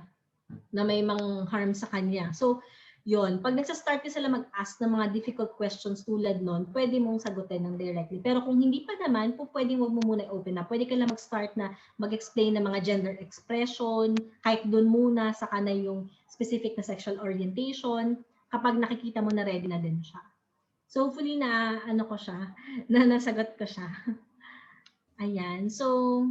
may mang harm sa kanya. So, yon, pag nagsa-start ka sila mag-ask ng mga difficult questions tulad nun, pwede mong sagutin ng directly. Pero kung hindi pa naman, pwede wag mo muna open up. Pwede ka lang mag-start na mag-explain ng mga gender expression, kahit doon muna, saka na yung specific na sexual orientation, kapag nakikita mo na ready na din siya. So hopefully na nasagot ko siya. Ayan. So,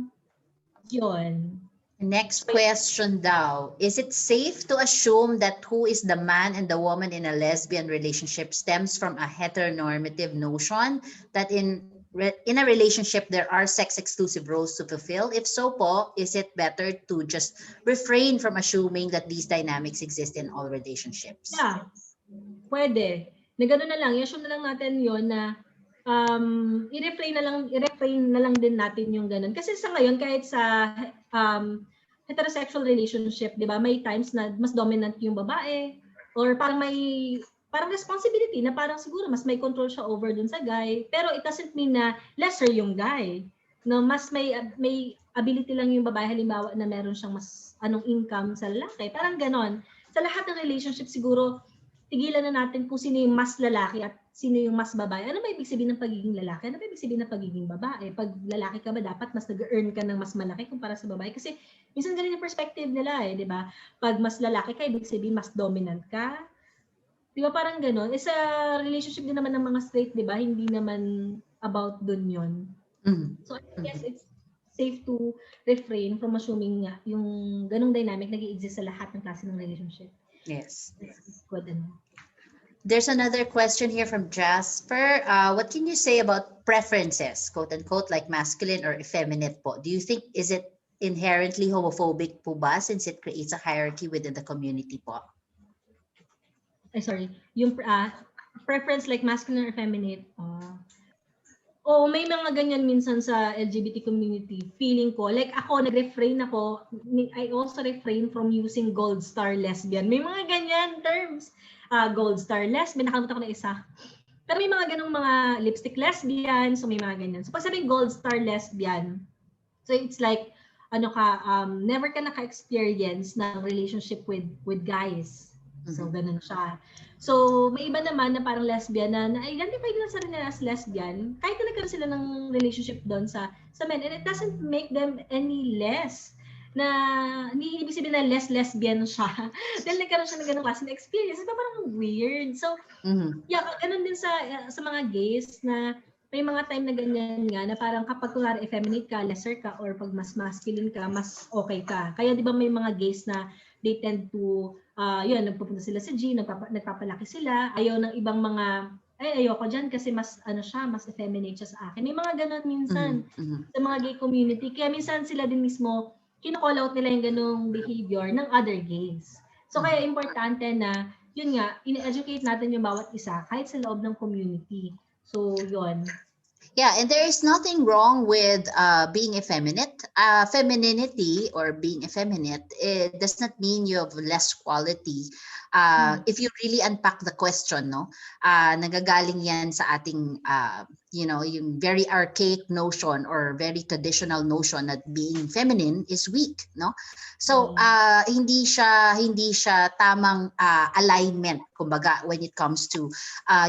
yun. Next question daw. Is it safe to assume that who is the man and the woman in a lesbian relationship stems from a heteronormative notion that in a relationship there are sex-exclusive roles to fulfill? If so po, is it better to just refrain from assuming that these dynamics exist in all relationships? Yeah. Pwede. Na gano'n na lang, i-assume na lang natin yon na i-refrain na lang din natin yung ganun. Kasi sa ngayon, kahit sa heterosexual relationship, di ba, may times na mas dominant yung babae or parang responsibility na parang siguro mas may control siya over dun sa guy. Pero it doesn't mean na lesser yung guy. No, mas may ability lang yung babae, halimbawa na meron siyang mas income sa lalaki. Parang ganon. Sa lahat ng relationship siguro, tigilan na natin kung sino yung mas lalaki at sino yung mas babae. Ano ba ibig sabihin ng pagiging lalaki? Ano ba ibig sabihin ng pagiging babae? Pag lalaki ka ba, dapat mas nag-earn ka ng mas malaki kumpara sa babae? Kasi minsan ganun yung perspective nila di ba? Pag mas lalaki ka, ibig sabihin mas dominant ka. Di ba parang ganun? Sa relationship din naman ng mga straight, di ba? Hindi naman about dun yun. Mm-hmm. So I guess it's safe to refrain from assuming nga yung ganung dynamic nag-i-exist sa lahat ng klase ng relationship. Yes. Good. There's another question here from Jasper. What can you say about preferences, quote unquote, like masculine or effeminate po? Do you think, is it inherently homophobic po ba since it creates a hierarchy within the community po? Sorry. Yung preference like masculine or effeminate, may mga ganyan minsan sa LGBT community. Feeling ko, like ako, I also refrain from using gold star lesbian. May mga ganyan terms. Gold star lesbian, nakalimutan ko na isa. Pero may mga ganong mga lipstick lesbian, so may mga ganyan. So pag sabing gold star lesbian, so it's like, never ka naka-experience ng relationship with guys. So, ganun siya. So, may iba naman na parang lesbian na na-identify nila sa nila as lesbian kahit na nagkaroon sila ng relationship doon sa men. And it doesn't make them any less na hindi ibig sabihin na less lesbian siya. Dahil nagkaroon siya ng ganung klase ng experience. Ito parang weird. So, yeah, ganun din sa mga gays na may mga time na ganyan nga na parang kapag kunwari effeminate ka, lesser ka, or pag mas masculine ka, mas okay ka. Kaya di ba may mga gays na they tend to yun, nagpupunta sila sa gym, nagpapalaki sila, ayaw ng ibang mga, ayoko dyan kasi mas, siya, mas effeminate siya sa akin. May mga ganon minsan sa mga gay community. Kaya minsan sila din mismo, kino-call out nila yung ganong behavior ng other gays. So kaya importante na, yun nga, in-educate natin yung bawat isa kahit sa loob ng community. So, yun. Yeah, and there is nothing wrong with being effeminate. Femininity or being effeminate, it does not mean you have less quality. If you really unpack the question, no, nagagaling yan sa ating, yung very archaic notion or very traditional notion that being feminine is weak, no? So, hindi siya tamang alignment, kumbaga, when it comes to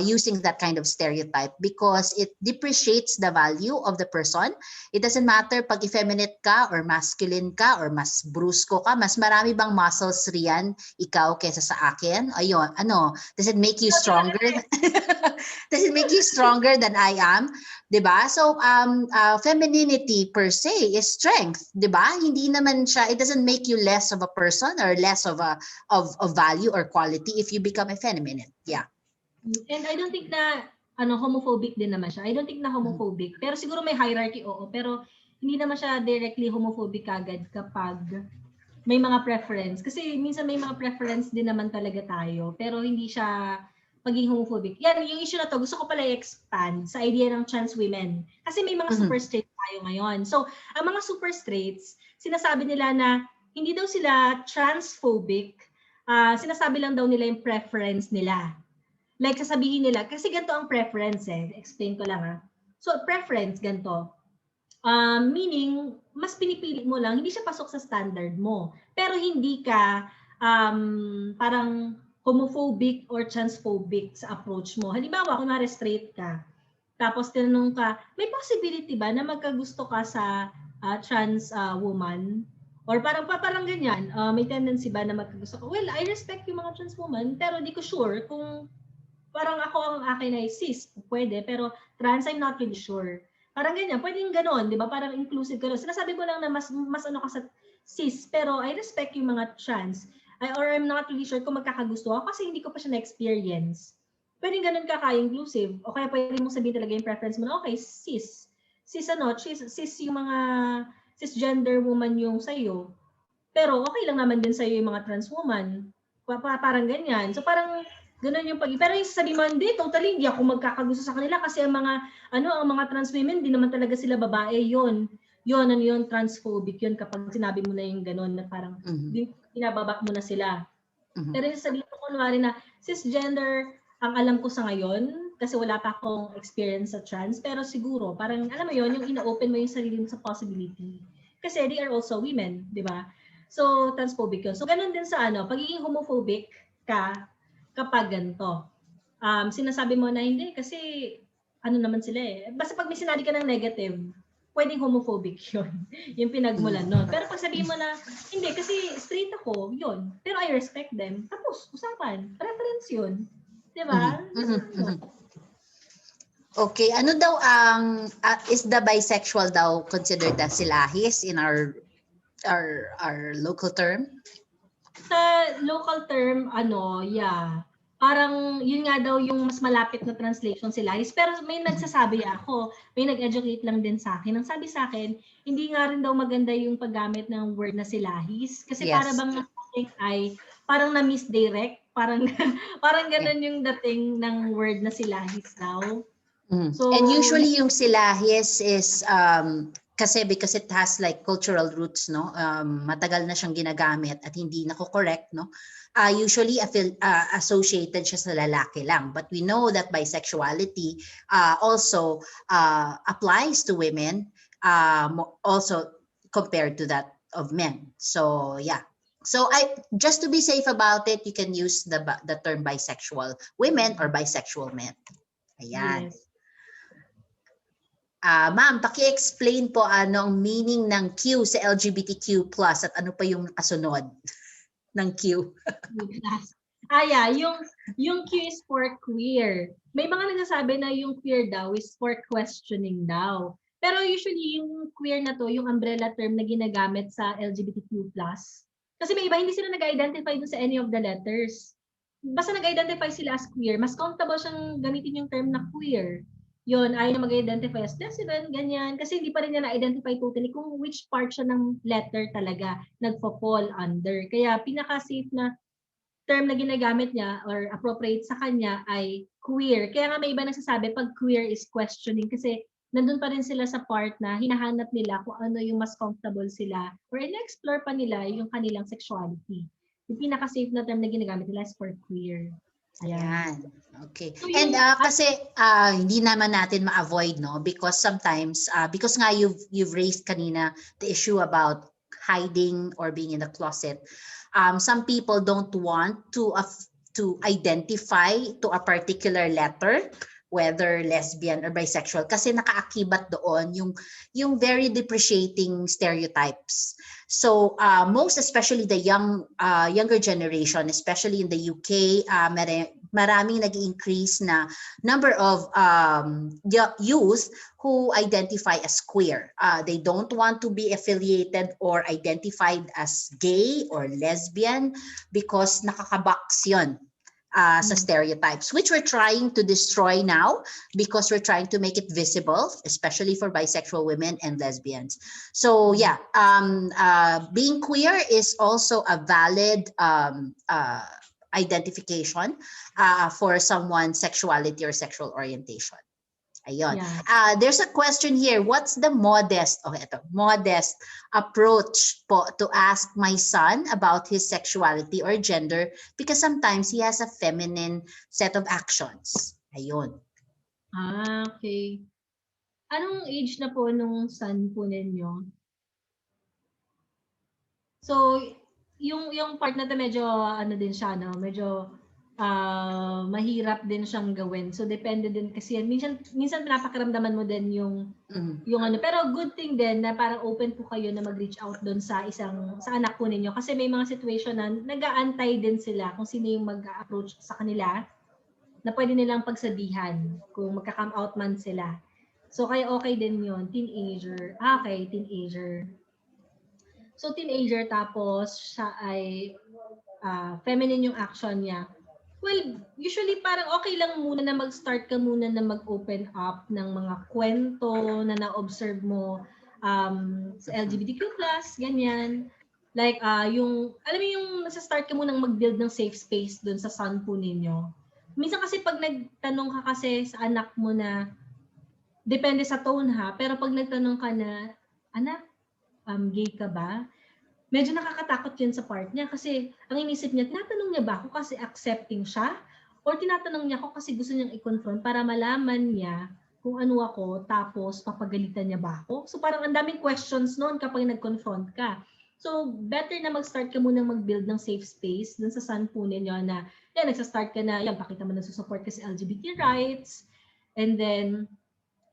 using that kind of stereotype, because it depreciates the value of the person. It doesn't matter pag effeminate ka or masculine ka or mas brusko ka, mas marami bang muscles riyan ikaw kesa sa akin? Ayun, does it make you stronger? Does it make you stronger than I am? 'Di ba? So femininity per se is strength, 'di ba? Hindi naman siya, it doesn't make you less of a person or less of value or quality if you become effeminate. Yeah. And I don't think na homophobic din naman siya. I don't think na homophobic. Pero siguro may hierarchy, oo. Pero hindi naman siya directly homophobic agad kapag may mga preference. Kasi minsan may mga preference din naman talaga tayo. Pero hindi siya pagiging homophobic. Yan, yung issue na to, gusto ko pala i-expand sa idea ng trans women. Kasi may mga super straight tayo ngayon. So, ang mga super straights, sinasabi nila na hindi daw sila transphobic. Sinasabi lang daw nila yung preference nila. Like, sasabihin nila, kasi ganito ang preference Explain ko lang So, preference, ganito. Meaning, mas pinipili mo lang, hindi siya pasok sa standard mo. Pero hindi ka parang homophobic or transphobic sa approach mo. Halimbawa, kunwari straight ka, tapos tinanong ka, may possibility ba na magkagusto ka sa trans woman? Or parang ganyan, may tendency ba na magkagusto ka? Well, I respect yung mga trans woman, pero di ko sure kung parang ako ang akin ay cis, pwede, pero trans, I'm not really sure. Parang ganyan, pwedeng ganon, di ba? Parang inclusive ka. Sinasabi ko lang na mas ka sa cis, pero I respect yung mga trans. Or I'm not really sure kung magkakagusto ako kasi hindi ko pa siya na-experience. Pwedeng ganun ka inclusive. O kaya pwede mong sabihin talaga yung preference mo na, okay, cis. Cis yung mga cisgender woman yung sa'yo. Pero okay lang naman din sa'yo yung mga trans woman. Parang ganyan. So parang ganun yung pero yung sabi mo, hindi, totally, hindi ako magkakagusto sa kanila kasi ang mga trans women, hindi naman talaga sila babae, yun, transphobic yun kapag sinabi mo na yung ganun na parang binababa mo na sila. Pero yung sabi mo, kunwari na cisgender, ang alam ko sa ngayon, kasi wala pa akong experience sa trans, pero siguro, parang, alam mo yun, yung ina-open mo yung sarili mo sa possibility. Kasi they are also women, di ba? So, transphobic yun. So, ganun din sa pagiging homophobic ka kapag ganito. Sinasabi mo na hindi kasi naman sila Basta pag may sinabi ka ng negative, pwedeng homophobic yun. Yung pinagmulan nun. Pero pag sabihin mo na, hindi kasi straight ako, yun. Pero I respect them. Tapos, usapan. Preference yun. Diba? Okay, ano daw ang is the bisexual daw considered as silahis in our local term? Sa local term, yeah. Parang yun nga daw yung mas malapit na translation silahis. Pero may nagsasabi ako, may nag-educate lang din sa akin. Ang sabi sa akin, hindi nga rin daw maganda yung paggamit ng word na silahis. Kasi para bang ay parang na-misdirect. Parang ganun yung dating ng word na silahis daw. So, and usually yung silahis is kasi because it has like cultural roots, no? Matagal na siyang ginagamit at hindi nako-correct, no? Usually associated siya sa lalaki lang. But we know that bisexuality also applies to women, also compared to that of men. So, yeah. So just to be safe about it, you can use the term bisexual women or bisexual men. Ayan. Yes. Ma'am, paki-explain po ano ang meaning ng Q sa LGBTQ+ at ano pa yung nakasunod ng Q. Yeah, yung Q is for queer. May mga nagsasabi na yung queer daw is for questioning daw. Pero usually yung queer na to, yung umbrella term na ginagamit sa LGBTQ+. Kasi may iba hindi sila nag-identify dun sa any of the letters. Basta nag-identify sila as queer, mas comfortable siyang gamitin yung term na queer. Yun, ayaw na mag-identify as lesbian, ganyan. Kasi hindi pa rin niya na-identify totally kung which part siya ng letter talaga nagpo-fall under. Kaya pinaka-safe na term na ginagamit niya or appropriate sa kanya ay queer. Kaya nga may iba nagsasabi pag queer is questioning kasi nandun pa rin sila sa part na hinahanap nila kung ano yung mas comfortable sila or in-explore pa nila yung kanilang sexuality. Yung pinaka-safe na term na ginagamit nila is for queer. Ayan. Okay. So And yung, kasi hindi naman natin ma-avoid, no, because sometimes because nga you've raised kanina the issue about hiding or being in the closet. Some people don't want to identify to a particular letter, whether lesbian or bisexual, kasi nakaakibat doon yung very depreciating stereotypes. So most especially the younger generation, especially in the UK, maraming nag-increase na number of youth who identify as queer. They don't want to be affiliated or identified as gay or lesbian because nakakabox yun. Sa stereotypes, which we're trying to destroy now because we're trying to make it visible, especially for bisexual women and lesbians. So yeah, being queer is also a valid identification for someone's sexuality or sexual orientation. Ayun. yeah. There's a question here. What's the modest approach po to ask my son about his sexuality or gender because sometimes he has a feminine set of actions. Ayun. Okay. Anong age na po nung son po ninyo? So, yung part na to medyo ano din siya, no? Medyo mahirap din siyang gawin. So, depende din kasi yan. Minsan pinapakiramdaman mo din yung ano. Pero good thing din na parang open po kayo na mag-reach out doon sa anak po ninyo. Kasi may mga situation na nag-aantay din sila kung sino yung mag-approach sa kanila na pwede nilang pagsabihan kung magka-come out man sila. So, kaya okay din yun. Teenager. Okay, teenager. So, teenager tapos siya ay feminine yung action niya. Well, usually parang okay lang muna na mag-start ka muna na mag-open up ng mga kwento na na-observe mo sa LGBTQ+, ganyan. Like, alam mo yung nasa-start ka muna mag-build ng safe space dun sa son po ninyo. Minsan kasi pag nagtanong ka kasi sa anak mo na, depende sa tone ha, pero pag nagtanong ka na, anak, gay ka ba? Medyo nakakatakot yun sa part niya kasi ang inisip niya, tinatanong niya ba ako kasi accepting siya? Or tinatanong niya ako kasi gusto niyang i-confront para malaman niya kung ano ako tapos papagalitan niya ba ako? So parang ang daming questions noon kapag nag-confront ka. So better na mag-start ka muna mag-build ng safe space dun sa son po ninyo na yan, nagsa-start ka na, yan, pakita mo na support ka sa LGBT rights. And then,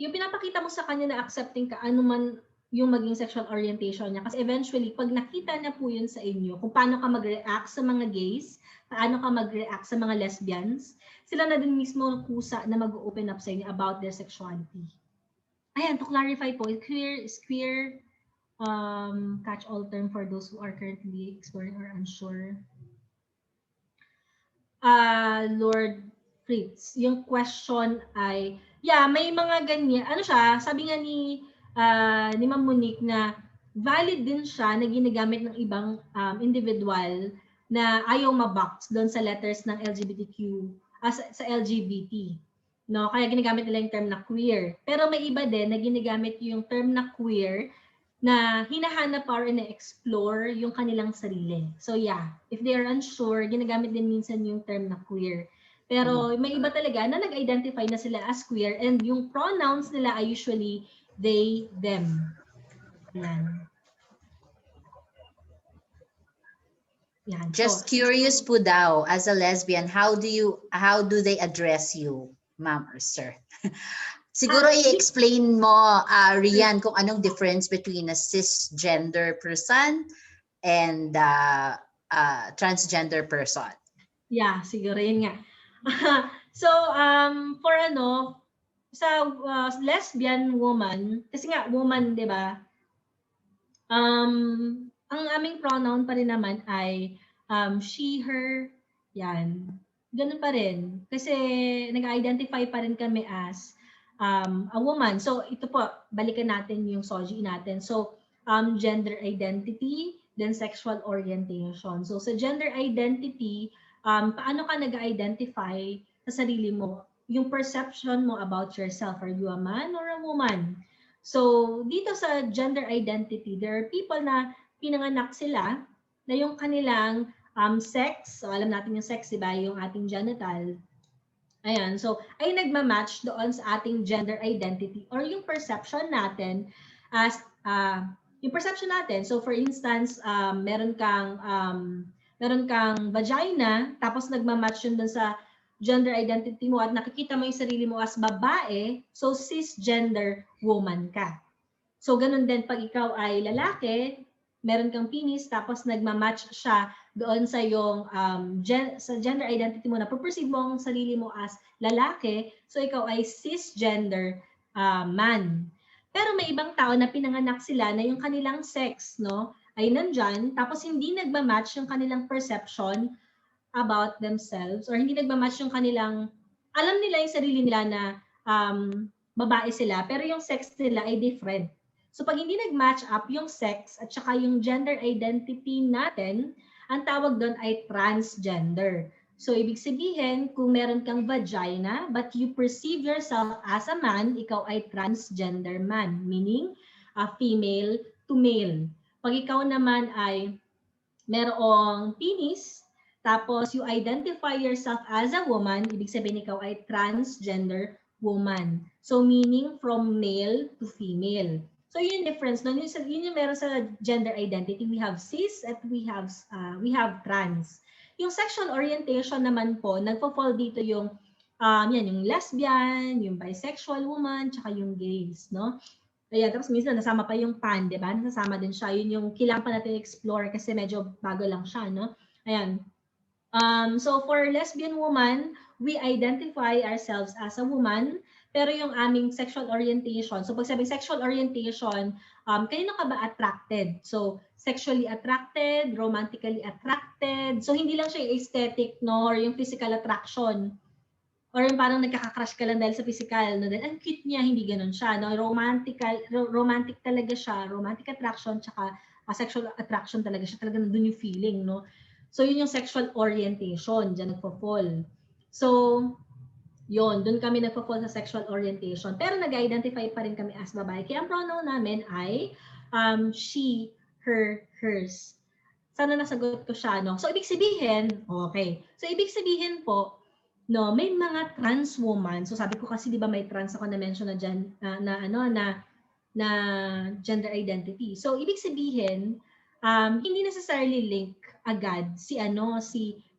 yung pinapakita mo sa kanya na accepting ka, ano man yung maging sexual orientation niya. Kasi eventually, pag nakita na po yun sa inyo, kung paano ka mag-react sa mga gays, paano ka mag-react sa mga lesbians, sila na din mismo kusa na mag-open up sa inyo about their sexuality. Ayan, to clarify po, queer is queer, catch-all term for those who are currently exploring or unsure. Lord Fritz, yung question ay, yeah, may mga ganyan. Ano siya, sabi nga ni Ma'am Monique na valid din siya na ginagamit ng ibang individual na ayaw mabox doon sa letters ng LGBTQ, sa LGBT. No? Kaya ginagamit nila yung term na queer. Pero may iba din na ginagamit yung term na queer na hinahanap or na-explore yung kanilang sarili. So yeah, if they are unsure, ginagamit din minsan yung term na queer. Pero may iba talaga na nag-identify na sila as queer and yung pronouns nila ay usually they, them. Yan. Yan. Just So, curious po daw, as a lesbian, how do they address you, ma'am or sir? Siguro you, i-explain mo, Rian, kung anong difference between a cisgender person and transgender person. yeah, siguro yun nga. So, for ano, sa lesbian woman, kasi nga woman, 'di ba? Ang aming pronoun pa rin naman ay she, her, yan. Ganun pa rin. Kasi nag-identify pa rin kami as a woman. So, ito po, balikan natin yung soji natin. So, gender identity, then sexual orientation. So, sa gender identity, paano ka nag-identify sa sarili mo? Yung perception mo about yourself. Are you a man or a woman? So, dito sa gender identity, there are people na pinanganak sila na yung kanilang sex, so alam natin yung sex, diba? Yung ating genital. Ayan, so ay nagmamatch doon sa ating gender identity or yung perception natin as yung perception natin. So for instance, meron kang vagina tapos nagmamatch yun doon sa gender identity mo at nakikita mo yung sarili mo as babae, so cisgender woman ka. So ganun din pag ikaw ay lalaki, meron kang penis tapos nagma-match siya doon sa yung sa gender identity mo na perceive mo ang sarili mo as lalaki, so ikaw ay cisgender man. Pero may ibang tao na pinanganak sila na yung kanilang sex, no, ay nandyan, tapos hindi nagma-match yung kanilang perception about themselves or hindi nagma-match yung kanilang, alam nila yung sarili nila na babae sila, pero yung sex nila ay different. So pag hindi nag-match up yung sex at saka yung gender identity natin, ang tawag doon ay transgender. So ibig sabihin, kung meron kang vagina but you perceive yourself as a man, ikaw ay transgender man, meaning female to male. Pag ikaw naman ay merong penis, tapos you identify yourself as a woman, ibig sabihin ikaw ay transgender woman. So meaning from male to female. So yun yung difference. No? Yun yung meron sa gender identity. We have cis at we have trans. Yung sexual orientation naman po, nagpo-fall dito yung yung lesbian, yung bisexual woman, tsaka yung gays, no? Ayan, tapos minsan nasama pa yung pan, di ba? Nasama din siya. Yun yung kailangan pa natin explore kasi medyo bago lang siya, no? Ayan. So for lesbian woman, we identify ourselves as a woman, pero yung aming sexual orientation, so pag sabing sexual orientation, kanino ka ba attracted? So sexually attracted, romantically attracted, so hindi lang siya yung aesthetic, no, or yung physical attraction. Or yung parang nagkaka-crush ka lang dahil sa physical, no? Dahil ang cute niya, hindi ganun siya, no? Romantic talaga siya, romantic attraction, tsaka sexual attraction talaga siya, talaga nandun yung feeling, no? So yun yung sexual orientation, dyan nagpo-fall. So, yun, dun kami nagpo-fall sa sexual orientation. Pero nag-identify pa rin kami as babae. Kaya ang pronoun namin ay she, her, hers. Sana nasagot ko siya, no? So, ibig sabihin, okay. So, ibig sabihin po, no, may mga trans woman. So sabi ko kasi 'di ba may trans ako na mention na diyan na gender identity. So ibig sabihin hindi necessarily link agad si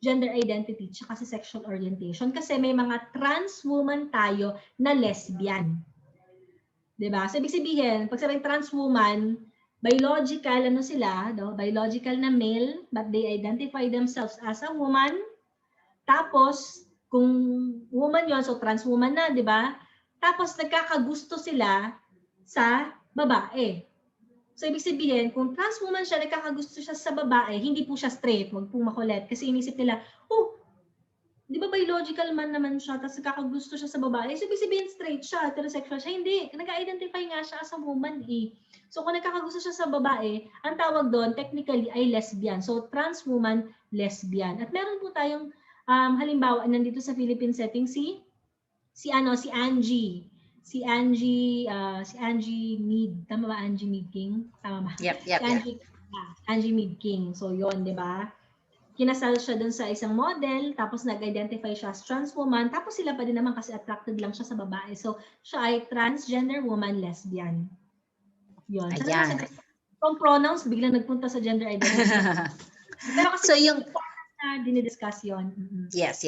gender identity tsaka si sexual orientation kasi may mga trans woman tayo na lesbian. 'Di ba? So ibig sabihin, pag sabing trans woman, biological sila, no? Biological na male but they identify themselves as a woman. Tapos, kung woman yon, so trans woman na, di ba? Tapos, nagkakagusto sila sa babae. So, ibig sabihin, kung trans woman siya, nagkakagusto siya sa babae, hindi po siya straight, wag pong makulit. Kasi inisip nila, oh, di ba biological man naman siya, tapos nagkakagusto siya sa babae. So, ibig sabihin, straight siya, heterosexual siya. Hindi, nag-identify nga siya as a woman eh. So, kung nagkakagusto siya sa babae, ang tawag doon, technically, ay lesbian. So, trans woman, lesbian. At meron po tayong halimbawa, nandito sa Philippine setting si Angie. Si Angie Mead. Tama ba Angie Mead King? Tama ba? Yep. Angie Mead King. So, yon, di ba? Kinasal siya dun sa isang model, tapos nag-identify siya as trans woman, tapos sila pa din naman kasi attracted lang siya sa babae. So, siya ay transgender woman, lesbian. Yun. Ayan. From pronouns, biglang nagpunta sa gender identity. Pero kasi So yung na dinidiscuss yun. yes.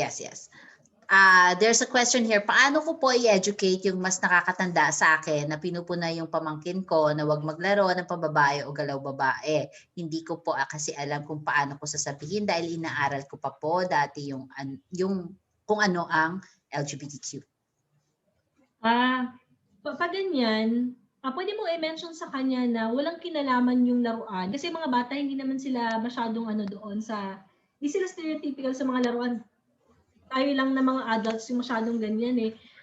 There's a question here. Paano ko po i-educate yung mas nakakatanda sa akin na pinupuna yung pamangkin ko na wag maglaro ng pambabae o galaw babae? Hindi ko po kasi alam kung paano ko sasabihin dahil inaaral ko pa po dati yung kung ano ang LGBTQ. Pag ganyan, pwede mo i-mention sa kanya na walang kinalaman yung laruan. Kasi mga bata, hindi naman sila masyadong doon hindi sila stereotypical sa mga laruan. Tayo lang na mga adults yung masyadong ganyan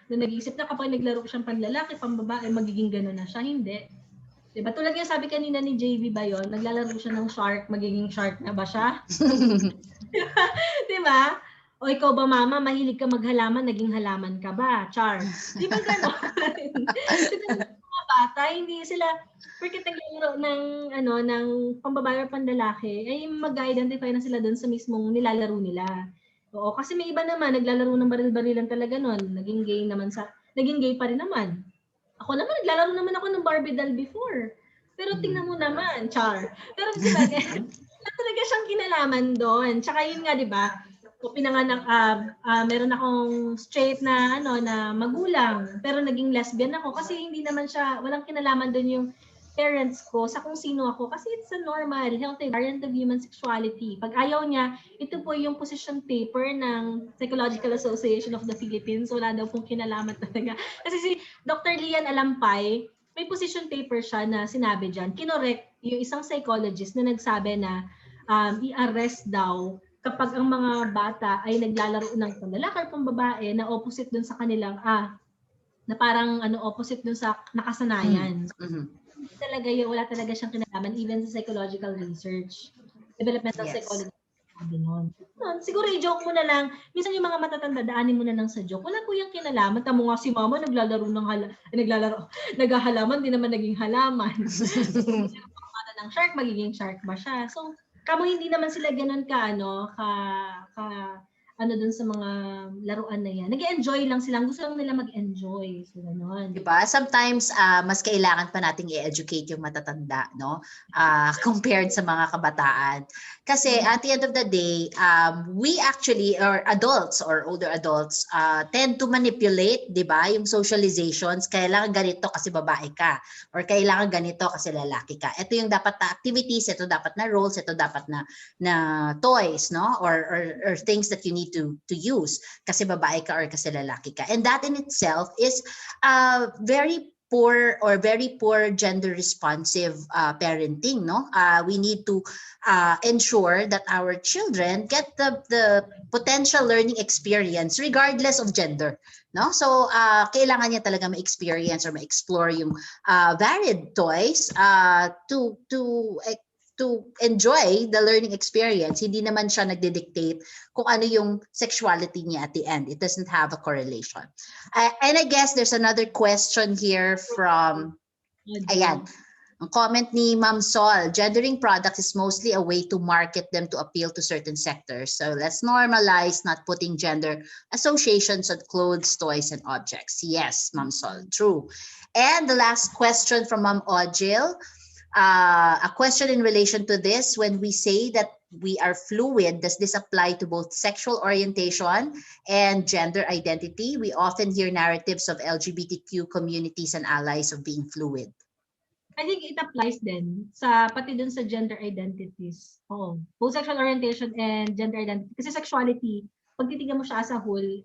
na nag-iisip na kapag naglaro siyang panlalaki, pambabae, magiging gano'n na siya. Hindi. Diba? Tulad yung sabi kanina ni JV ba yun, naglalaro siya ng shark, magiging shark na ba siya? Diba? O ikaw ba mama, mahilig ka maghalaman, naging halaman ka ba? Char. Di ba gano'n? Mga bata, hindi sila, porque naglalaro ng pambabae o panlalaki, ay mag-identify na sila doon sa mismong nilalaro nila. Oo, kasi may iba naman, naglalaro ng baril-barilan talaga nun. Naging gay pa rin naman. Ako naman, naglalaro naman ako ng Barbie doll before. Pero tingnan mo naman, char. Pero di ba, talaga siyang kinalaman doon. Tsaka yun nga, di ba, pinanganak, meron akong straight na magulang, pero naging lesbian ako kasi hindi naman siya, walang kinalaman doon yung parents ko sa kung sino ako kasi it's a normal, healthy variant of human sexuality. Pag ayaw niya, ito po yung position paper ng Psychological Association of the Philippines. Wala daw pong kinalaman talaga. Kasi si Dr. Lian Alampay, may position paper siya na sinabi dyan, kinorek yung isang psychologist na nagsabi na i-arrest daw kapag ang mga bata ay naglalaro ng panlalaki o pambabae na opposite dun sa kanilang, na parang opposite dun sa nakasanayan. Talaga yun, wala talaga siyang kinalaman even sa psychological research. Developmental psychology. Siguro i-joke mo na lang. Minsan yung mga matatanda, daanin mo na lang sa joke. Wala po yung kinalaman. Tamo nga si mama naglalaro naghahalaman, di naman naging halaman. Ng shark, magiging shark ba siya? So, kamo hindi naman sila ganun dun sa mga laruan na yan. Nag-enjoy lang sila. Gusto lang nila mag-enjoy. So, gano'n. Diba? Sometimes, mas kailangan pa nating i-educate yung matatanda, no? Compared sa mga kabataan. Kasi at the end of the day, we actually, or adults or older adults, tend to manipulate, diba? Yung socializations, kailangan ganito kasi babae ka. Or kailangan ganito kasi lalaki ka. Ito yung dapat na activities, ito dapat na roles, ito dapat na toys, no? Or things that you need to use kasi babae ka or kasi lalaki ka. And that in itself is very poor gender responsive parenting, no? We need to ensure that our children get the potential learning experience regardless of gender, no? So kailangan niya talaga ma-experience or ma-explore yung varied toys to enjoy the learning experience. Hindi naman siya nagde-dictate kung ano yung sexuality niya at the end. It doesn't have a correlation. And I guess there's another question here from, ayan, ang comment ni Ma'am Sol, gendering products is mostly a way to market them to appeal to certain sectors. So let's normalize not putting gender associations on clothes, toys, and objects. Yes, Ma'am Sol, true. And the last question from Ma'am Ojil, a question in relation to this, when we say that we are fluid, does this apply to both sexual orientation and gender identity? We often hear narratives of LGBTQ communities and allies of being fluid. I think it applies din pati dun sa gender identities. Oo. Both sexual orientation and gender identity. Kasi sexuality, pag titignan mo siya as a whole,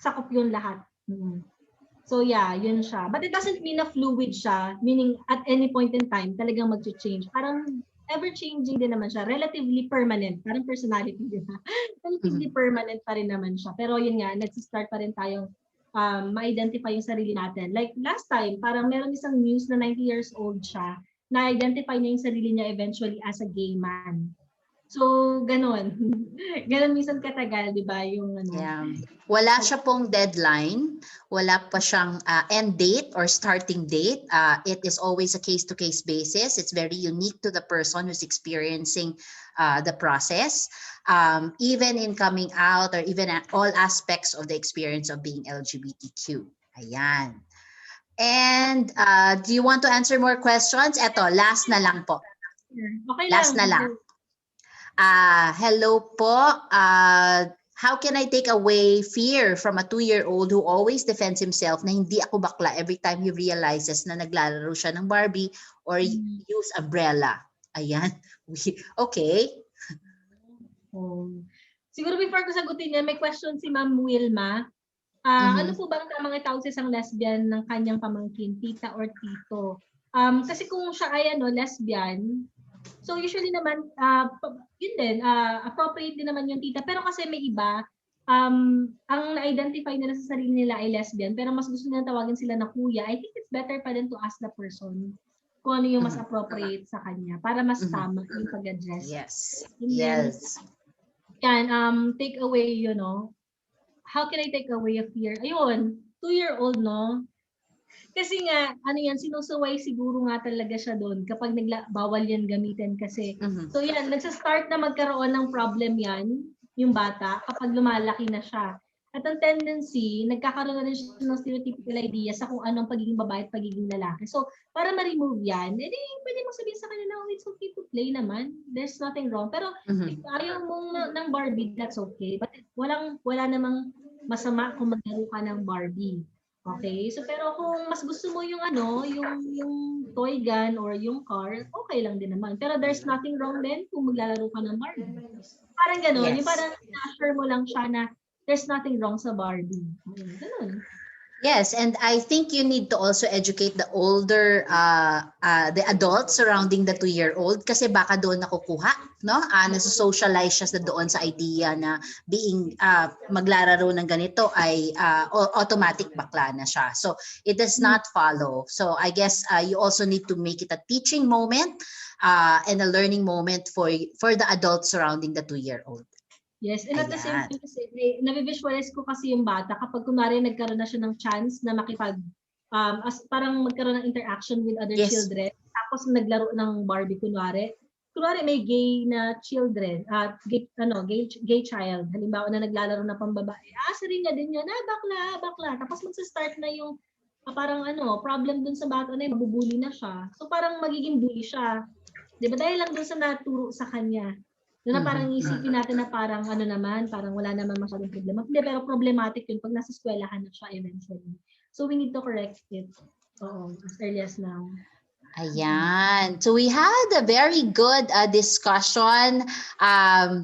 sakop yun lahat. So yeah, yun siya. But it doesn't mean na fluid siya, meaning at any point in time, talagang mag-change. Parang ever-changing din naman siya. Relatively permanent. Parang personality din. Relatively permanent pa rin naman siya. Pero yun nga, nag-start pa rin tayong ma-identify yung sarili natin. Like last time, parang meron isang news na 90 years old siya, na-identify niya yung sarili niya eventually as a gay man. So, ganon. Ganon minsan katagal, di ba? Yung Yeah. Wala siya pong deadline. Wala pa siyang end date or starting date. It is always a case-to-case basis. It's very unique to the person who's experiencing the process. Even in coming out or even at all aspects of the experience of being LGBTQ. Ayan. And do you want to answer more questions? Eto, last na lang po. Okay last lang. na lang. Hello po. How can I take away fear from a 2-year-old who always defends himself na hindi ako bakla every time he realizes na naglalaro siya ng Barbie or use umbrella? Ayan. Okay. Oh. Siguro before ko sagutin yan, may question si Ma'am Wilma. Ano po bang tamang itawag sa isang lesbian ng kanyang pamangkin, tita or tito? Kasi kung siya ay lesbian, so usually naman, yun din, appropriate din naman yung tita. Pero kasi may iba, ang na-identify nila sa sarili nila ay lesbian, pero mas gusto nila tawagin sila na kuya. I think it's better pa din to ask the person kung ano yung mas appropriate sa kanya para mas tama yung pag-address. Yes. And then, take away, how can I take away a fear? Ayun, 2-year-old, no? Kasi nga, sinusuway siguro nga talaga siya doon kapag bawal yan gamitin kasi. So yan, nagsa-start na magkaroon ng problem yan, yung bata, kapag lumalaki na siya. At ang tendency, nagkakaroon na rin siya ng stereotypical idea sa kung anong pagiging babae at pagiging lalaki. So, para ma-remove yan, pwede mo sabihin sa kanya na, it's okay to play naman. There's nothing wrong. Pero, if ayaw mong ng Barbie, that's okay. But wala namang masama kung maglaro ka ng Barbie. Okay? So, pero kung mas gusto mo yung yung toy gun or yung car, okay lang din naman. Pero there's nothing wrong din kung maglalaro ka ng Barbie. Parang gano'n. Yes. Yung parang na-assure mo lang siya na there's nothing wrong sa Barbie. Ganun. Yes, and I think you need to also educate the older, the adults surrounding the 2-year-old kasi baka doon nakukuha, no? Nasa-socialize siya doon sa idea na being maglalaro ng ganito ay automatic bakla na siya. So it does not follow. So I guess you also need to make it a teaching moment and a learning moment for the adults surrounding the 2-year-old. Yes, and at the same time kasi, nabivisualize ko kasi yung bata kapag kunwari nagkaroon na siya ng chance na parang magkaroon ng interaction with other children, tapos naglaro ng Barbie kunwari may gay na children, gay child, halimbawa na naglalaro na pambabae, sarin niya din yun, bakla, tapos magsa-start na yung parang problem dun sa bata na yun, mabubuli na siya. So parang magiging bully siya. Diba? Dahil lang dun sa naturo sa kanya. Na parang isipin natin na parang parang wala naman masyadong problema. Hindi, pero problematic yun pag nasa eskwelahan na siya eventually. So we need to correct it. As early as now. Ayan. So we had a very good discussion.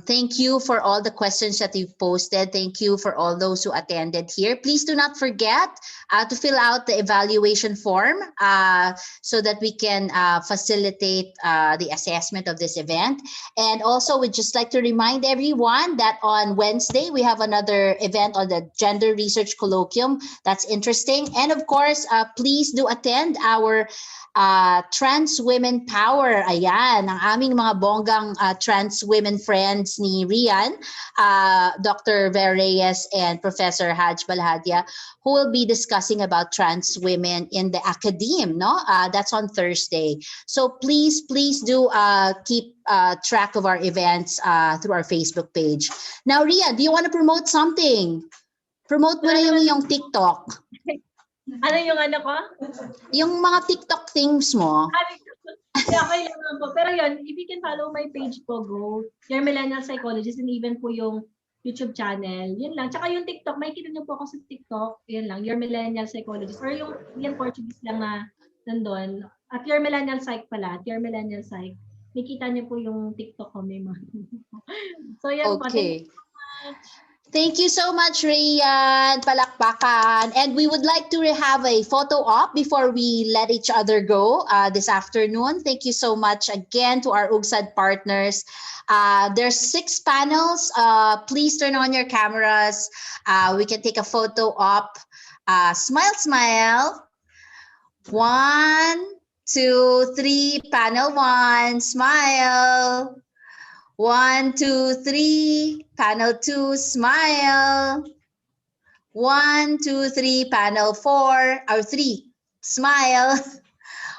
Thank you for all the questions that you've posted. Thank you for all those who attended here. Please do not forget to fill out the evaluation form so that we can facilitate the assessment of this event. And also, we'd just like to remind everyone that on Wednesday, we have another event on the Gender Research Colloquium. That's interesting. And of course, please do attend our Trans Women Power. Ayan, ang aming mga bonggang trans women friends ni Rian, Dr. Ver Reyes and Professor Haj Balhadia, who will be discussing about trans women in the academe, no? That's on Thursday. So please do keep track of our events through our Facebook page. Now, Rian, do you want to promote something? Promote mo na yung iyong TikTok. Ano yung ko? Yung mga TikTok things mo. Okay lang po. Pero yun, if you can follow my page po, go. Your Millennial Psychologist, and even po yung YouTube channel. Yun lang. Tsaka yung TikTok, makikita niyo po ako sa TikTok. Yun lang, Your Millennial Psychologist. Or yung Portuguese lang na nandun. At Your Millennial Psych pala. At Your Millennial Psych. Makikita niyo po yung TikTok ko. May mga. So yan po. Okay. Thank you so much, Rian. Palakpakan. And we would like to have a photo op before we let each other go this afternoon. Thank you so much again to our UGSAD partners. There's 6 panels. Please turn on your cameras. We can take a photo op. Smile, smile. 1, 2, 3. Panel 1. Smile. 1, 2, 3. Panel 2, smile. 1, 2, 3. Panel 4 or 3. Smile.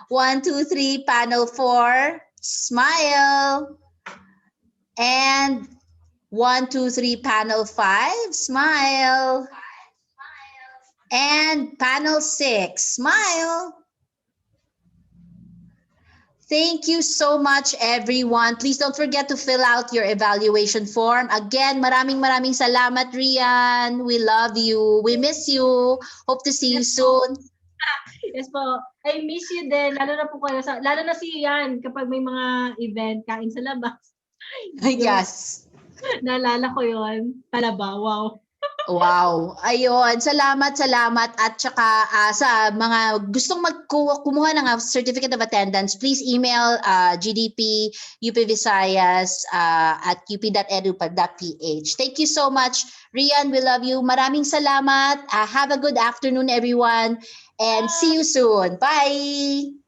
1, 2, 3. Panel 4. Smile. And 1, 2, 3. Panel 5. Smile. And panel 6. Smile. Thank you so much, everyone. Please don't forget to fill out your evaluation form. Again, maraming salamat, Rian. We love you. We miss you. Hope to see you Yes po. soon. Yes po. I miss you din. Lalo na po kayo lalo na si Ian kapag may mga event, kain sa labas. Yes. Naalala ko yon. Talaba, wow. Wow. Ayun. Salamat. At saka sa mga gustong kumuha ng certificate of attendance, please email GDP UP Visayas at up.edu.ph. Thank you so much, Rian. We love you. Maraming salamat. Have a good afternoon, everyone. And see you soon. Bye.